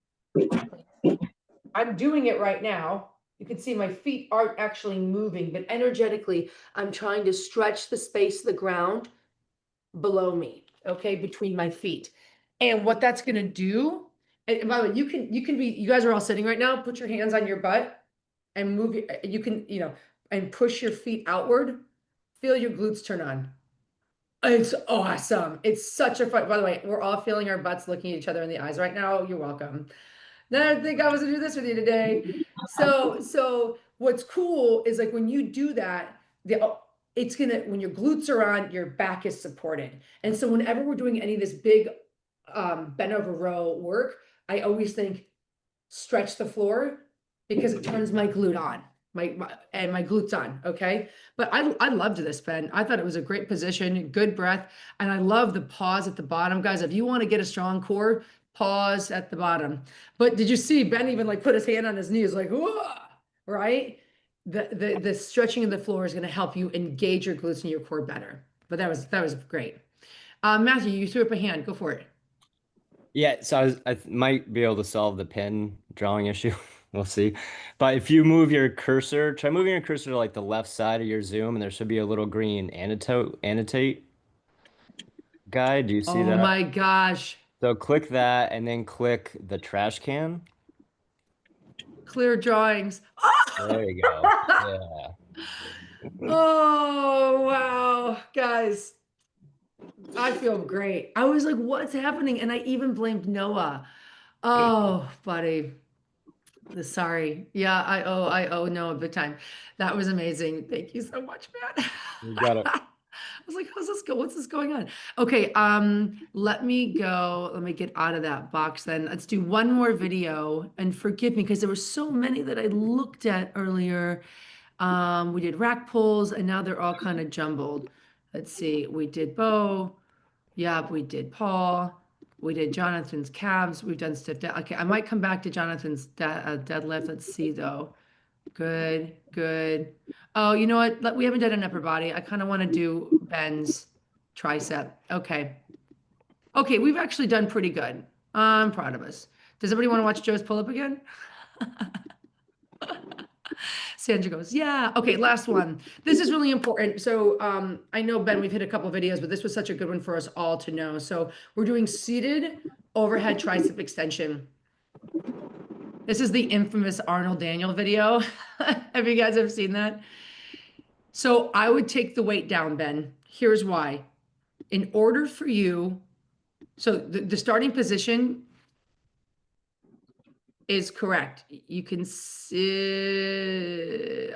A: I'm doing it right now. You can see my feet aren't actually moving, but energetically, I'm trying to stretch the space of the ground below me, okay, between my feet. And what that's going to do, and by the way, you guys are all sitting right now, put your hands on your butt and move you can, and push your feet outward. Feel your glutes turn on. It's awesome. It's such a fun, by the way, we're all feeling our butts looking at each other in the eyes right now. You're welcome. Never think I was gonna do this with you today. So what's cool is like when you do that, it's gonna, when your glutes are on, your back is supported. And so whenever we're doing any of this big bent over row work, I always think stretch the floor because it turns my glute on, my glutes on. Okay. But I loved this, Ben. I thought it was a great position, good breath. And I love the pause at the bottom. Guys, if you want to get a strong core, pause at the bottom. But did you see Ben even like put his hand on his knees like, whoa, right? The stretching of the floor is going to help you engage your glutes and your core better. But that was great. Matthew, you threw up a hand. Go for it.
M: Yeah, so I might be able to solve the pin drawing issue. We'll see. But if you move your cursor, try moving your cursor to like the left side of your Zoom, and there should be a little green annotate guide. Do you see that?
A: Oh my gosh.
M: So click that and then click the trash can.
A: Clear drawings.
M: There you go. Yeah.
A: Oh, wow. Guys, I feel great. I was like, what's happening? And I even blamed Noah. Oh, buddy. Sorry. Yeah, I owe Noah big time. That was amazing. Thank you so much, man.
M: You got it.
A: I was like, how's this go? What's this going on? Okay, let me go. Let me get out of that box then. Let's do one more video. And forgive me, because there were so many that I looked at earlier. We did rack pulls, and now they're all kind of jumbled. Let's see. We did Bo. Yep, we did Paul. We did Jonathan's calves. We've done stiff dead. Okay, I might come back to Jonathan's deadlift. Let's see though. Good, good. Oh, you know what? We haven't done an upper body. I kind of want to do Ben's tricep. Okay. Okay, we've actually done pretty good. I'm proud of us. Does everybody want to watch Joe's pull-up again? Sandra goes, yeah. Okay, last one. This is really important. So I know, Ben, we've hit a couple videos, but this was such a good one for us all to know. So we're doing seated overhead tricep extension. This is the infamous Arnold Daniel video. Have you guys ever seen that? So I would take the weight down, Ben. Here's why. In order for you, so the starting position is correct. You can see,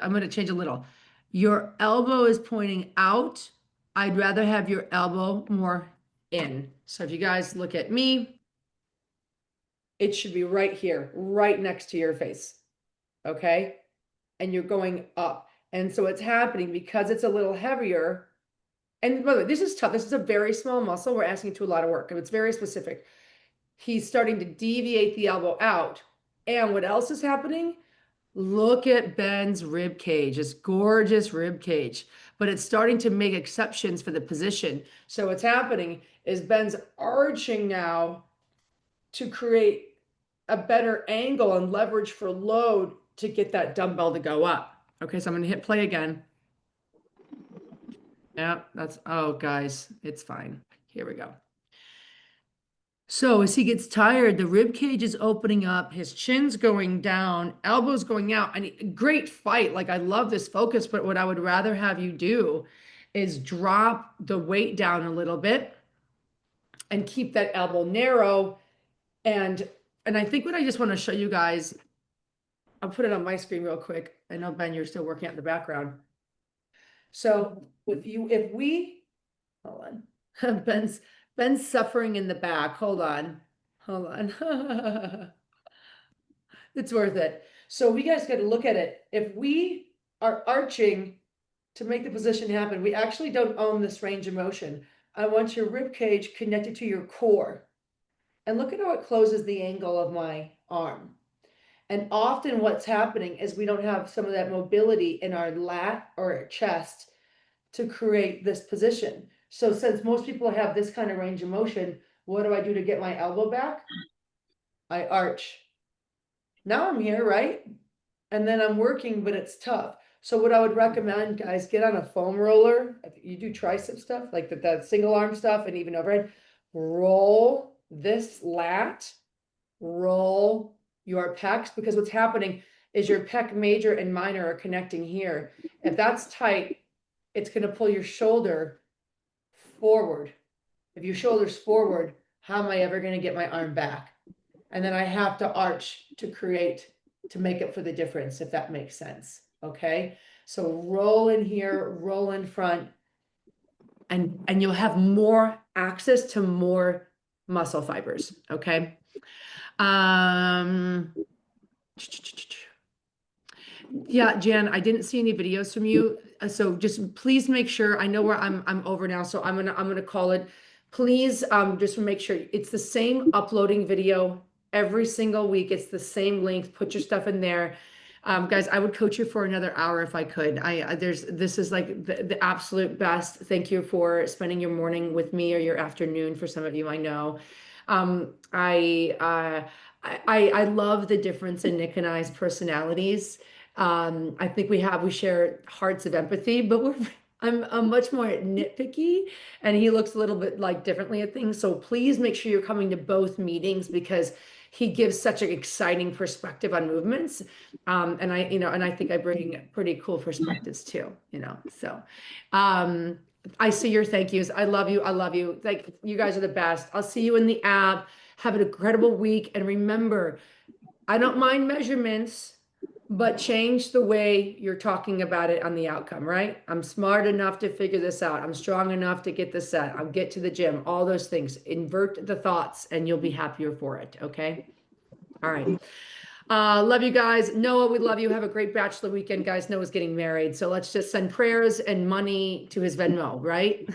A: I'm going to change a little. Your elbow is pointing out. I'd rather have your elbow more in. So if you guys look at me, it should be right here, right next to your face. Okay. And you're going up. And so it's happening because it's a little heavier. And by the way, this is tough. This is a very small muscle. We're asking to a lot of work, and it's very specific. He's starting to deviate the elbow out. And what else is happening? Look at Ben's rib cage. It's gorgeous rib cage, but it's starting to make exceptions for the position. So what's happening is Ben's arching now to create a better angle and leverage for load to get that dumbbell to go up. Okay, so I'm going to hit play again. Yeah, oh, guys, it's fine. Here we go. So as he gets tired, the rib cage is opening up, his chin's going down, elbows going out, and great fight. Like, I love this focus, but what I would rather have you do is drop the weight down a little bit and keep that elbow narrow. And I think what I just want to show you guys, I'll put it on my screen real quick. I know, Ben, you're still working out in the background. So if we, hold on, Ben's suffering in the back. Hold on. It's worth it. So we guys got to look at it. If we are arching to make the position happen, we actually don't own this range of motion. I want your rib cage connected to your core. And look at how it closes the angle of my arm. And often what's happening is we don't have some of that mobility in our lat or our chest to create this position. So since most people have this kind of range of motion, what do I do to get my elbow back? I arch. Now I'm here, right? And then I'm working, but it's tough. So what I would recommend, guys, get on a foam roller. You do tricep stuff, like that single arm stuff, and even overhead. Roll this lat, roll your pecs, because what's happening is your pec major and minor are connecting here. If that's tight, it's going to pull your shoulder forward. If your shoulder's forward, how am I ever going to get my arm back? And then I have to arch to make up for the difference, if that makes sense. Okay. So roll in here, roll in front, and you'll have more access to more muscle fibers. Okay. Yeah, Jan, I didn't see any videos from you. So just please make sure, I know where I'm over now, so I'm gonna call it. Please, just make sure it's the same uploading video every single week. It's the same length. Put your stuff in there. Guys, I would coach you for another hour if I could. This is like the absolute best. Thank you for spending your morning with me, or your afternoon for some of you, I know. I love the difference in Nick and I's personalities. I think we share hearts of empathy, but I'm much more nitpicky, and he looks a little bit like differently at things. So please make sure you're coming to both meetings, because he gives such an exciting perspective on movements. And I think I bring pretty cool perspectives too, so, I see your thank yous. I love you. I love you. Like, you guys are the best. I'll see you in the app. Have an incredible week. And remember, I don't mind measurements, but change the way you're talking about it on the outcome, right? I'm smart enough to figure this out. I'm strong enough to get this set. I'll get to the gym, all those things. Invert the thoughts and you'll be happier for it. Okay. All right. Love you guys. Noah, we love you. Have a great bachelor weekend, guys. Noah's getting married. So let's just send prayers and money to his Venmo, right?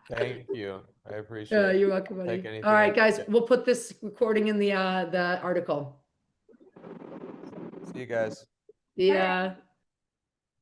B: Thank you. I appreciate it.
A: You're welcome, buddy.
B: Take anything
A: All
B: I
A: right,
B: can
A: guys,
B: get.
A: we'll put this recording in the article.
B: See you guys.
A: Yeah.